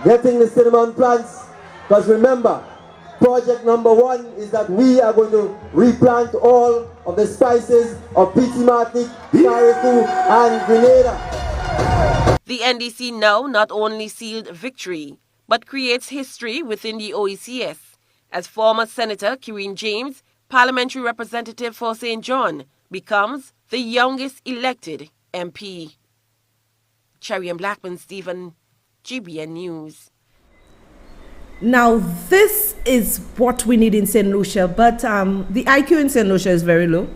getting the cinnamon plants. Because remember, project number 1 is that we are going to replant all of the spices of Petit Martinique, Carriacou, and Grenada. The NDC now not only sealed victory, but creates history within the OECS, as former Senator Kireen James, parliamentary representative for St. John, becomes the youngest elected MP. Cherry and Blackman Stephen, GBN News. Now, this is what we need in St. Lucia, but the IQ in St. Lucia is very low.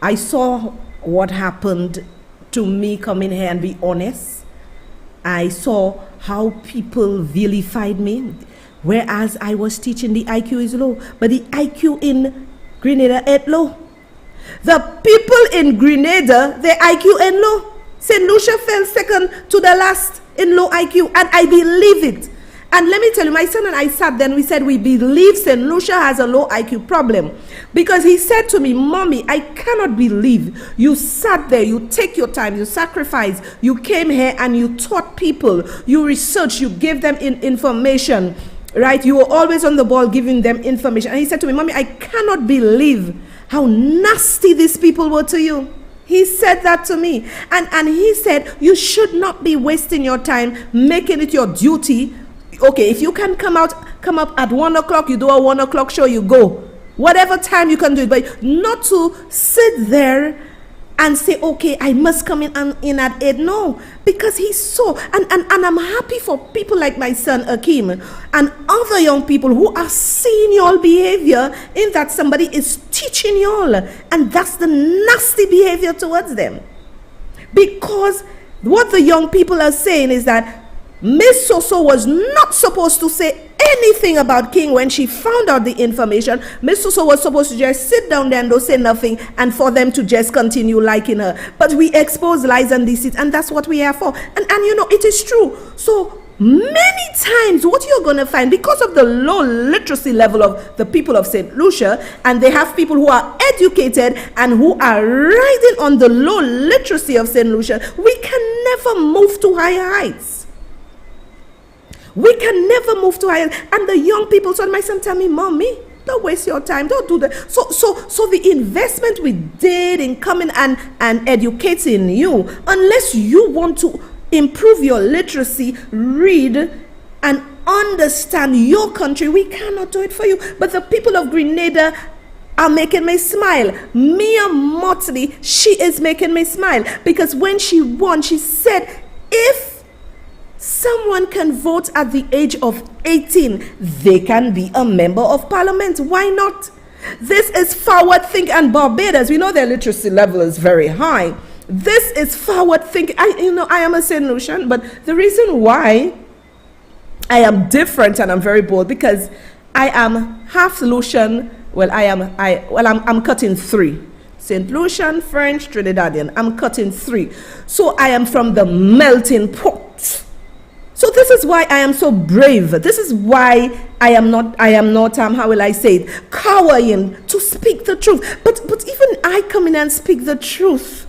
I saw what happened to me coming here and be honest. I saw how people vilified me, whereas I was teaching the IQ is low, but the IQ in Grenada is low. The people in Grenada, their IQ is low. St. Lucia fell second to the last in low IQ, and I believe it. And let me tell you, my son and I sat there and we said we believe St. Lucia has a low IQ problem. Because he said to me, Mommy, I cannot believe you sat there, you take your time, you sacrifice, you came here and you taught people, you researched, you gave them information, right? You were always on the ball giving them information. And he said to me, Mommy, I cannot believe how nasty these people were to you. He said that to me. And he said, you should not be wasting your time making it your duty. Okay, if you can come up at 1 o'clock, you do a 1 o'clock show, you go. Whatever time you can do it, but not to sit there and say, okay, I must come in at 8. No, because he's so, and I'm happy for people like my son Akeem and other young people who are seeing your behavior in that somebody is teaching you all, and that's the nasty behavior towards them. Because what the young people are saying is that Miss Soso was not supposed to say anything about King when she found out the information. Miss Soso was supposed to just sit down there and don't say nothing, and for them to just continue liking her. But we expose lies and deceit, and that's what we are for. And you know, it is true. So many times what you're going to find, because of the low literacy level of the people of St. Lucia, and they have people who are educated and who are riding on the low literacy of St. Lucia, we can never move to higher heights. We can never move to higher. And the young people, so my son tell me, Mommy, don't waste your time, don't do that. So the investment we did in coming and educating you, unless you want to improve your literacy, read and understand your country, we cannot do it for you. But the people of Grenada are making me smile. Mia Motley, she is making me smile, because when she won, she said, if someone can vote at the age of 18, they can be a member of parliament. Why not? This is forward thinking. And Barbados, we know their literacy level is very high. This is forward thinking. I am a St. Lucian, but the reason why I am different and I'm very bold, because I am half Lucian. Well, I'm cutting 3. St. Lucian, French, Trinidadian. I'm cutting 3. So I am from the melting pot. So this is why I am so brave. This is why I am not, how will I say it, cowering to speak the truth. But even I come in and speak the truth.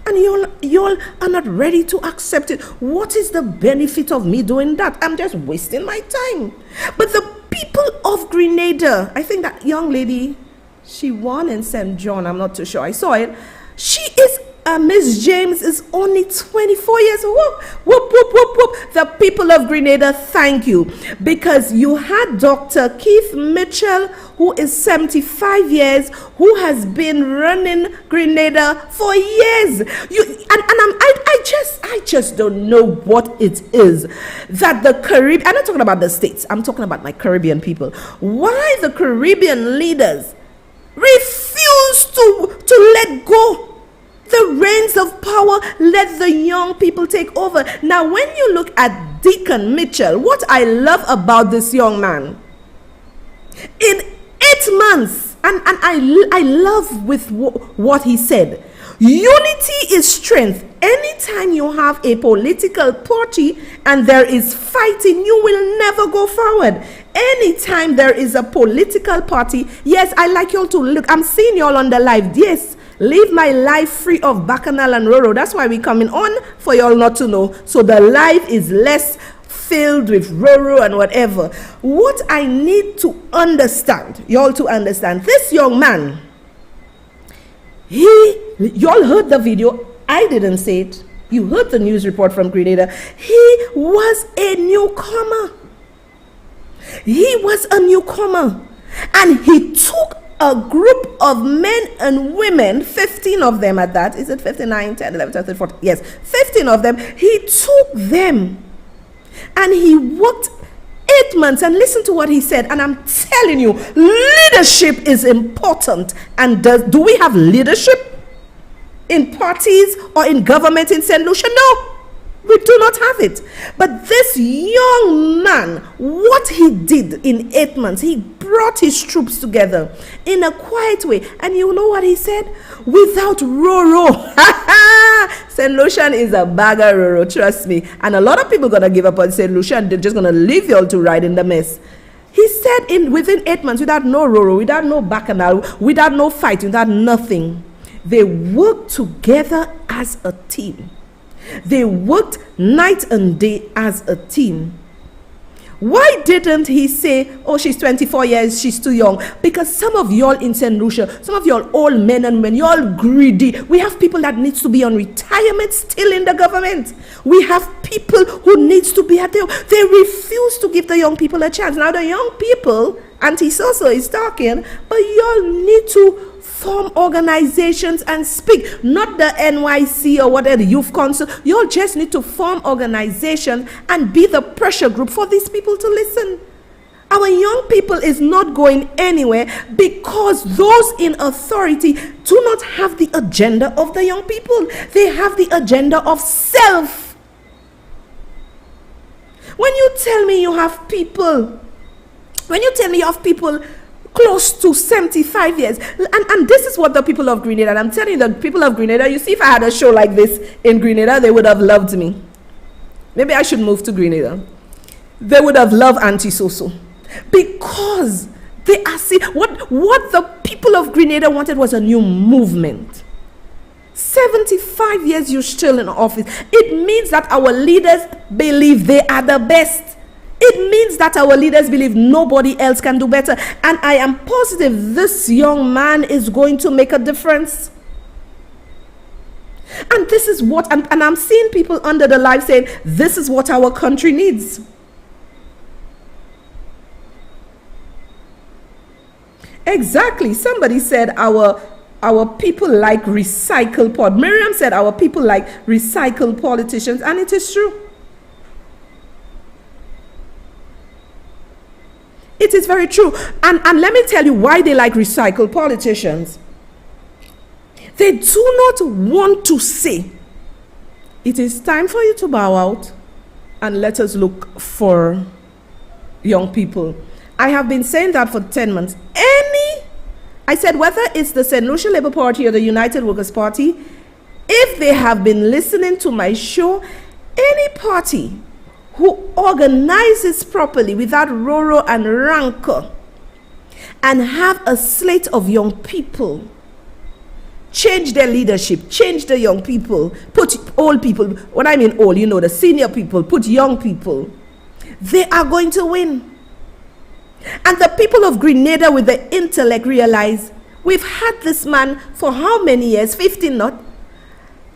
And y'all are not ready to accept it. What is the benefit of me doing that? I'm just wasting my time. But the people of Grenada, I think that young lady, she won in St. John, I'm not too sure. I saw it. She is, Miss James is only 24 years old. Whoop, whoop, whoop, whoop, whoop. The people of Grenada, thank you. Because you had Dr. Keith Mitchell, who is 75 years, who has been running Grenada for years. I just don't know what it is that the Caribbean, I'm not talking about the States, I'm talking about my Caribbean people. Why the Caribbean leaders refuse to let go the reins of power, let the young people take over. Now, when you look at Deacon Mitchell, what I love about this young man, in 8 months, and I love with what he said, unity is strength. Anytime you have a political party and there is fighting, you will never go forward. Anytime there is a political party, yes, I like y'all to look. I'm seeing y'all on the live. Yes, leave my life free of Bacchanal and Roro. That's why we coming on, for y'all not to know. So the live is less filled with Roro and whatever. What I need to understand, y'all to understand, this young man, y'all heard the video. I didn't say it. You heard the news report from Grenada. He was a newcomer. He was a newcomer. And he took a group of men and women, 15 of them at that. Is it 59, 10, 11, 12, 13, 14? Yes, 15 of them. He took them and he worked 8 months. And listen to what he said. And I'm telling you, leadership is important. And do we have leadership in parties or in government in St. Lucia? No, we do not have it. But this young man, what he did in 8 months, he brought his troops together in a quiet way. And you know what he said? Without Roro. St. Lucian is a bagger, Roro, trust me. And a lot of people are going to give up on St. Lucian. They're just going to leave you all to ride in the mess. He said within 8 months, without no Roro, without no Bacchanal, without no fight, without nothing, they worked together as a team. They worked night and day as a team. Why didn't he say, oh, she's 24 years, she's too young? Because some of y'all in St. Lucia, some of y'all old men and women, y'all greedy. We have people that needs to be on retirement still in the government. We have people who needs to be at there. They refuse to give the young people a chance. Now the young people, Auntie Soso is talking, but y'all need to form organizations and speak. Not the NYC or whatever, the youth council. You all just need to form organization and be the pressure group for these people to listen. Our young people is not going anywhere because those in authority do not have the agenda of the young people. They have the agenda of self. When you tell me you have people, close to 75 years. And this is what the people of Grenada, and I'm telling you, the people of Grenada, you see, if I had a show like this in Grenada, they would have loved me. Maybe I should move to Grenada. They would have loved Auntie Soso. Because they are see what the people of Grenada wanted was a new movement. 75 years you're still in office. It means that our leaders believe they are the best. It means that our leaders believe nobody else can do better. And I am positive this young man is going to make a difference. And this is what, and I'm seeing people under the live saying, this is what our country needs. Exactly. Somebody said our people like recycled Miriam said our people like recycled politicians, and it is true. It is very true. And let me tell you why they like recycled politicians. They do not want to say, it is time for you to bow out and let us look for young people. I have been saying that for 10 months. I said, whether it's the St. Lucia Labour Party or the United Workers' Party, if they have been listening to my show, any party who organizes properly without Roro and rancor and have a slate of young people, change their leadership, change the young people, put old people, when I mean old, you know, the senior people, put young people, they are going to win. And the people of Grenada with the intellect realize, we've had this man for how many years? 15 not?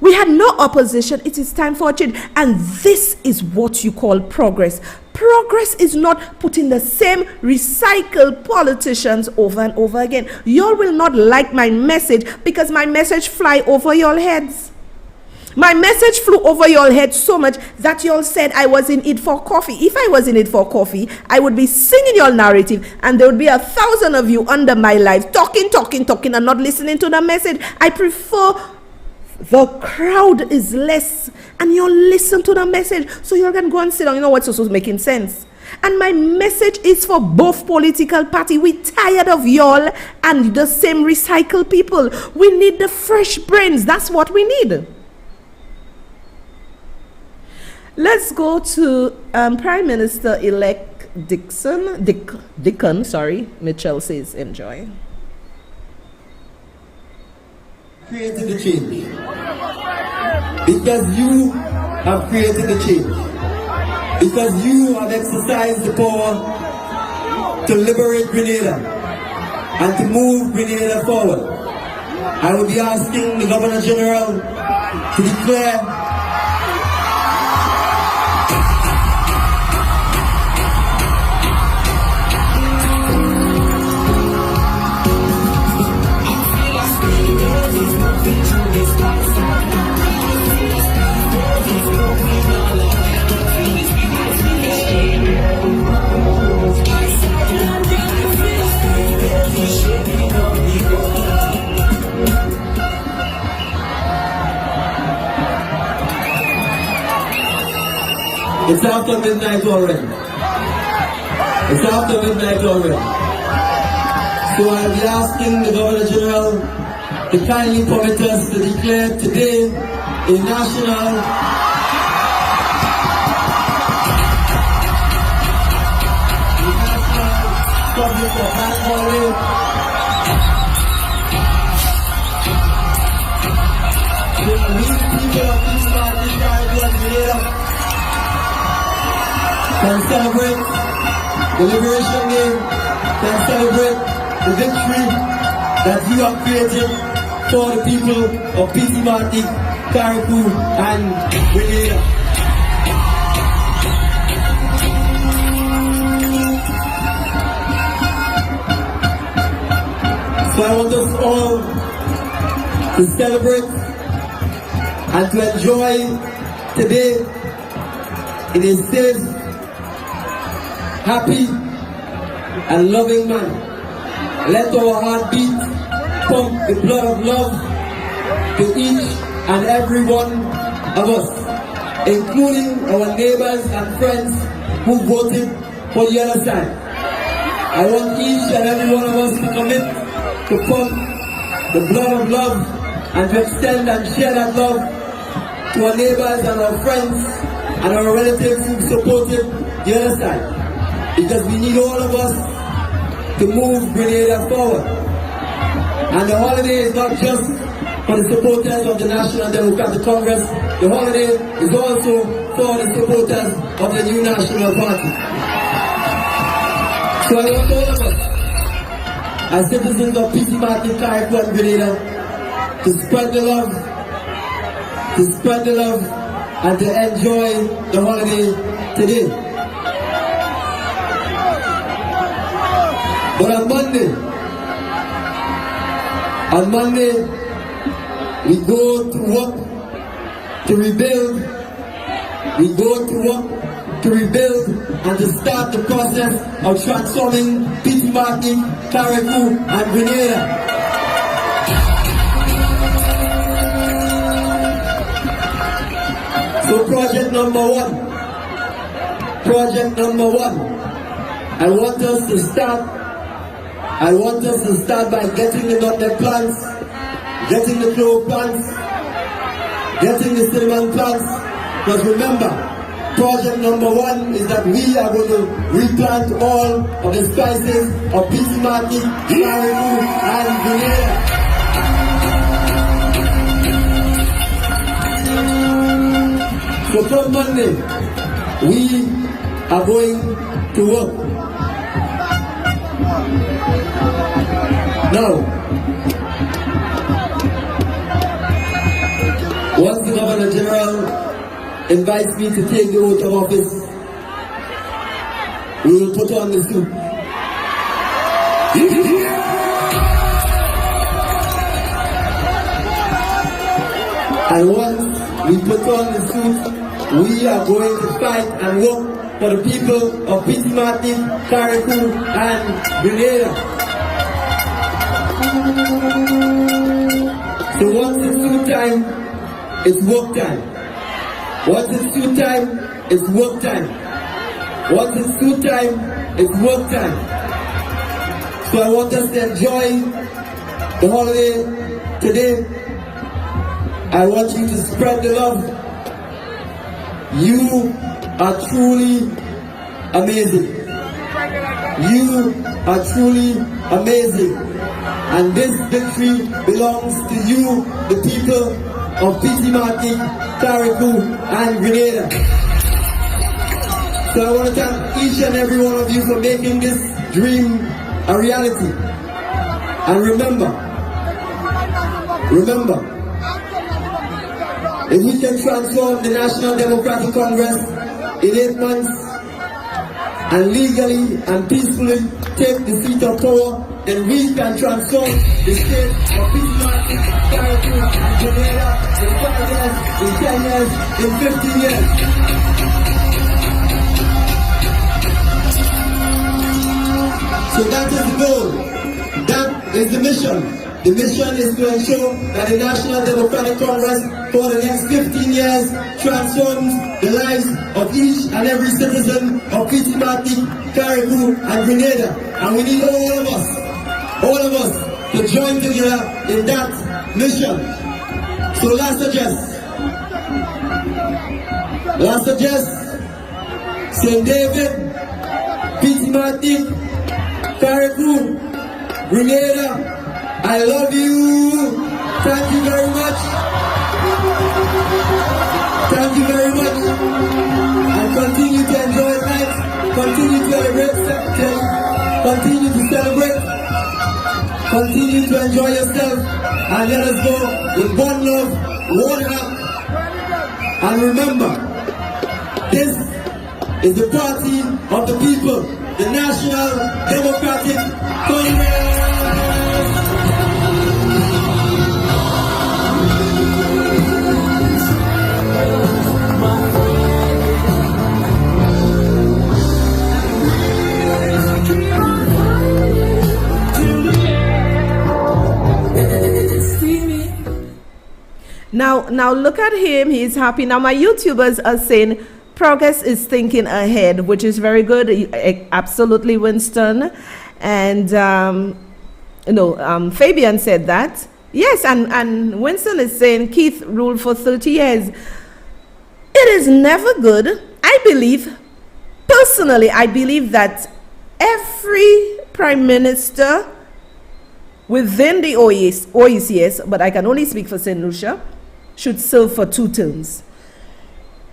We had no opposition. It is time for a change. And this is what you call progress. Progress is not putting the same recycled politicians over and over again. Y'all will not like my message because my message fly over your heads. My message flew over your head so much that y'all said I was in it for coffee. If I was in it for coffee, I would be singing your narrative and there would be 1,000 of you under my life talking and not listening to the message. I prefer the crowd is less and you listen to the message so you can go and sit down. You know what's also making sense? And my message is for both political parties. We're tired of y'all and the same recycled people. We need the fresh brains. That's what we need. Let's go to Prime Minister-elect Dickon, Mitchell says enjoy. Created the change. Because you have created the change. Because you have exercised the power to liberate Grenada and to move Grenada forward. I will be asking the Governor General to declare it's after midnight already. It's after midnight already. So I'll be asking the Governor General to kindly permit us to declare today a national subject of bank holiday. So we people of this party can celebrate the Liberation Day, can celebrate the victory that you have created for the people of P.T. Martin, Carriacou, and Grenada. So I want us all to celebrate and to enjoy today in a safe, happy, and loving manner. Let our heart beat, pump the blood of love to each and every one of us, including our neighbors and friends who voted for the other side. I want each and every one of us to commit to pump the blood of love and to extend and share that love to our neighbors and our friends and our relatives who supported the other side. Because we need all of us to move Grenada forward. And the holiday is not just for the supporters of the National Democratic Congress, the holiday is also for the supporters of the new National Party. So I want all of us, as citizens of P.T. Martin, Carriacou, and Grenada, to spread the love, and to enjoy the holiday today. But on Monday, we go to work to rebuild. We go to work to rebuild and to start the process of transforming P.T. Martin, Carriacou, and Grenada. So project number one, I want us to start by getting the nutmeg plants, getting the clove plants, getting the cinnamon plants. Because remember, project number one is that we are going to replant all of the spices of P.T. Martin, Carriacou, and Grenada. So come Monday, we are going to work. Now, once the Governor General invites me to take the oath of office, we will put on the suit. And once we put on the suit, we are going to fight and work for the people of Pitimati, Carriacou, and Grenada. So once it's suit time, it's work time. Once it's suit time, it's work time. Once it's suit time, it's work time. So I want us to enjoy the holiday today. I want you to spread the love. You are truly amazing. You are truly amazing. And this victory belongs to you, the people of Pitimati, Carriacou, and Grenada. So I want to thank each and every one of you for making this dream a reality. And remember, if we can transform the National Democratic Congress in 8 months and legally and peacefully take the seat of power, then we can transform the state of Pitimati, Carriacou, and Grenada in 5 years, in 10 years, in 15 years. So that is the goal. That is the mission. The mission is to ensure that the National Democratic Congress for the next 15 years transforms the lives of each and every citizen of Pitimati, Carriacou, and Grenada. And we need all of us to join together in that mission. So last suggest, St. David, Pitimati, Carriacou, Grenada, I love you. Thank you very much. Thank you very much. And continue to enjoy life. Continue to celebrate. Continue to celebrate. Continue to enjoy yourself. And let us go in one love, one up. And remember, this is the party of the people, the National Democratic Congress. Now look at him. He's happy. Now my YouTubers are saying progress is thinking ahead, which is very good. Absolutely, Winston. And Fabian said that. Yes, and Winston is saying Keith ruled for 30 years. It is never good. Personally, I believe that every prime minister within the OECS, but I can only speak for St. Lucia, should serve for 2 terms.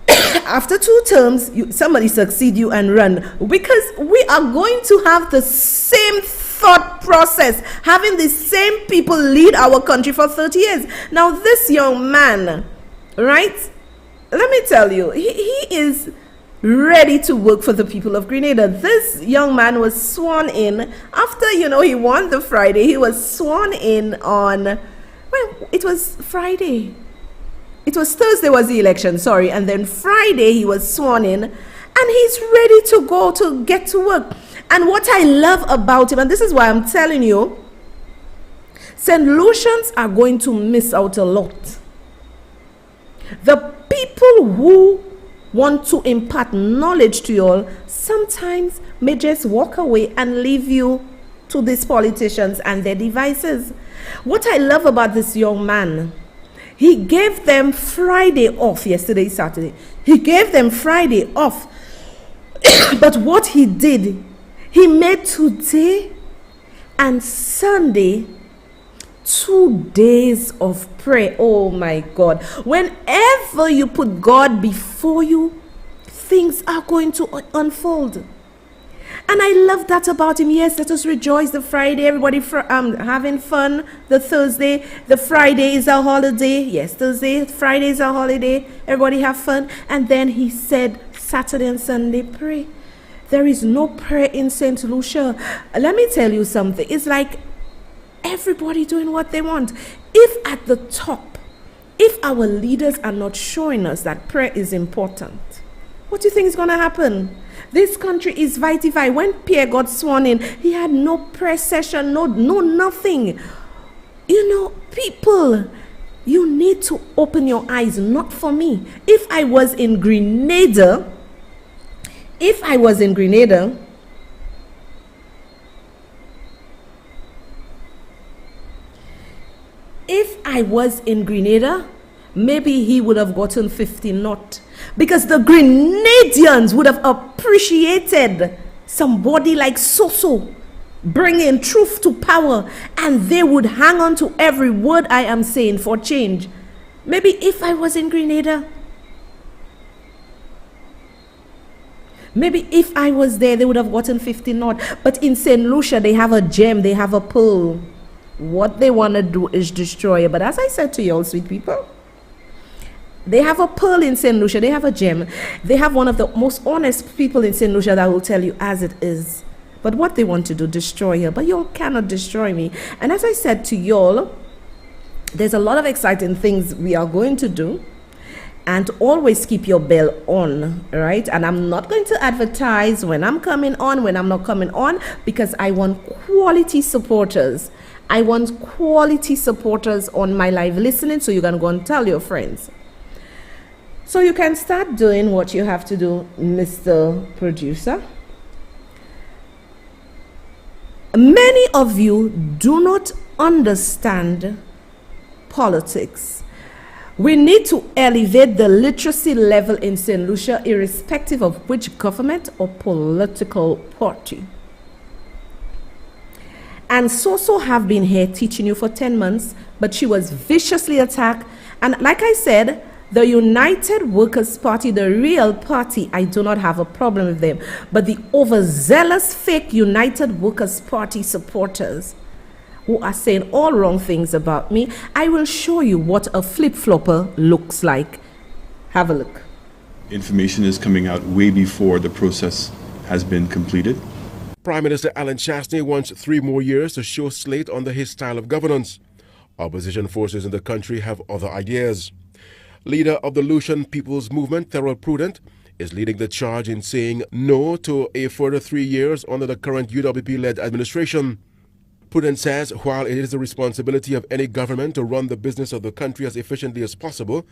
After 2 terms, somebody succeed you and run, because we are going to have the same thought process, having the same people lead our country for 30 years. Now this young man, right, let me tell you, he is ready to work for the people of Grenada. This young man was sworn in after, he won the Friday. He was sworn in on, it was Friday. It was Thursday was the election, sorry. And then Friday he was sworn in and he's ready to go to get to work. And what I love about him, and this is why I'm telling you, St. Lucians are going to miss out a lot. The people who want to impart knowledge to you all sometimes may just walk away and leave you to these politicians and their devices. What I love about this young man, he gave them Friday off, yesterday, Saturday. He gave them Friday off. But what he did, he made today and Sunday 2 days of prayer. Oh my God. Whenever you put God before you, things are going to unfold. And I love that about him. Yes, let us rejoice the Friday. Everybody having fun. The Thursday, the Friday is a holiday. Yes, Thursday, Friday is a holiday. Everybody have fun. And then he said, Saturday and Sunday, pray. There is no prayer in St. Lucia. Let me tell you something. It's like everybody doing what they want. If at the top, if our leaders are not showing us that prayer is important, what do you think is going to happen? This country is vitae. When Pierre got sworn in, he had no prayer session, no nothing. You know, people, you need to open your eyes, not for me. If I was in Grenada, maybe he would have gotten 50 not. Because the Grenadians would have appreciated somebody like Soso bringing truth to power, and they would hang on to every word I am saying for change. Maybe if I was in Grenada, maybe if I was there, they would have gotten 50 not. But in St. Lucia, they have a gem, they have a pearl. What they want to do is destroy it. But as I said to you all, sweet people, they have a pearl in St. Lucia. They have a gem. They have one of the most honest people in St. Lucia that will tell you as it is. But what they want to do, destroy her. But y'all cannot destroy me. And as I said to y'all, there's a lot of exciting things we are going to do. And always keep your bell on, right? And I'm not going to advertise when I'm coming on, when I'm not coming on, because I want quality supporters. I want quality supporters on my live listening, so you can go and tell your friends. So you can start doing what you have to do, Mr. Producer. Many of you do not understand politics. We need to elevate the literacy level in St. Lucia, irrespective of which government or political party. And Soso have been here teaching you for 10 months, but she was viciously attacked. And like I said, the United Workers' Party, the real party, I do not have a problem with them. But the overzealous fake United Workers' Party supporters who are saying all wrong things about me, I will show you what a flip-flopper looks like. Have a look. Information is coming out way before the process has been completed. Prime Minister Alan Chastney wants 3 more years to show slate under his style of governance. Opposition forces in the country have other ideas. Leader of the Lucian People's Movement, Thurl Prudent, is leading the charge in saying no to a further 3 years under the current UWP-led administration. Prudent says while it is the responsibility of any government to run the business of the country as efficiently as possible,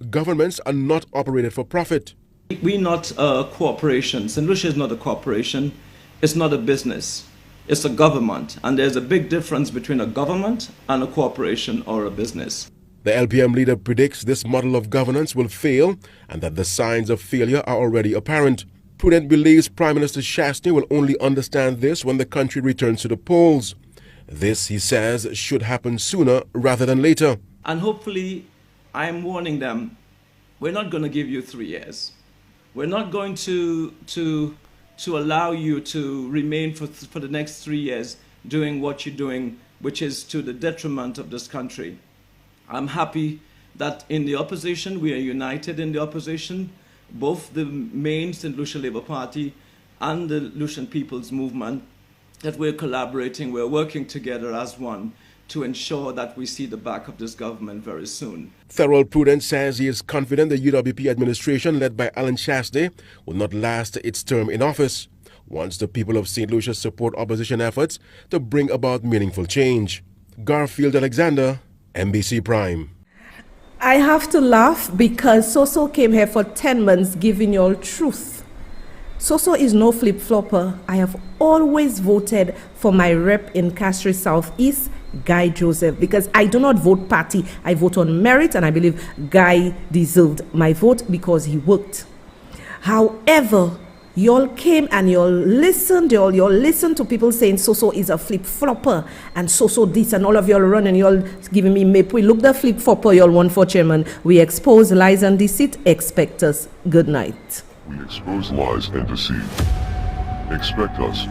governments are not operated for profit. We're not a corporation. St. Lucia is not a corporation. It's not a business. It's a government. And there's a big difference between a government and a corporation or a business. The LPM leader predicts this model of governance will fail and that the signs of failure are already apparent. Prudent believes Prime Minister Chastney will only understand this when the country returns to the polls. This, he says, should happen sooner rather than later. And hopefully, I'm warning them, we're not going to give you 3 years. We're not going to allow you to remain for the next 3 years doing what you're doing, which is to the detriment of this country. I'm happy that in the opposition, we are united in the opposition, both the main St. Lucia Labour Party and the Lucian People's Movement, that we're collaborating, we're working together as one to ensure that we see the back of this government very soon. Thurl Prudent says he is confident the UWP administration led by Alan Chastney will not last its term in office, once the people of St. Lucia support opposition efforts to bring about meaningful change. Garfield Alexander, NBC Prime. I have to laugh because Soso came here for 10 months giving you all truth. Soso is no flip-flopper. I have always voted for my rep in Castries Southeast, Guy Joseph, because I do not vote party. I vote on merit, and I believe Guy deserved my vote because he worked. However, Y'all came and y'all listened to people saying so is a flip-flopper and so this, and all of y'all run and y'all giving me map. We look the flip-flopper y'all want for chairman. We expose lies and deceit. Expect us. Good night. We expose lies and deceit. Expect us.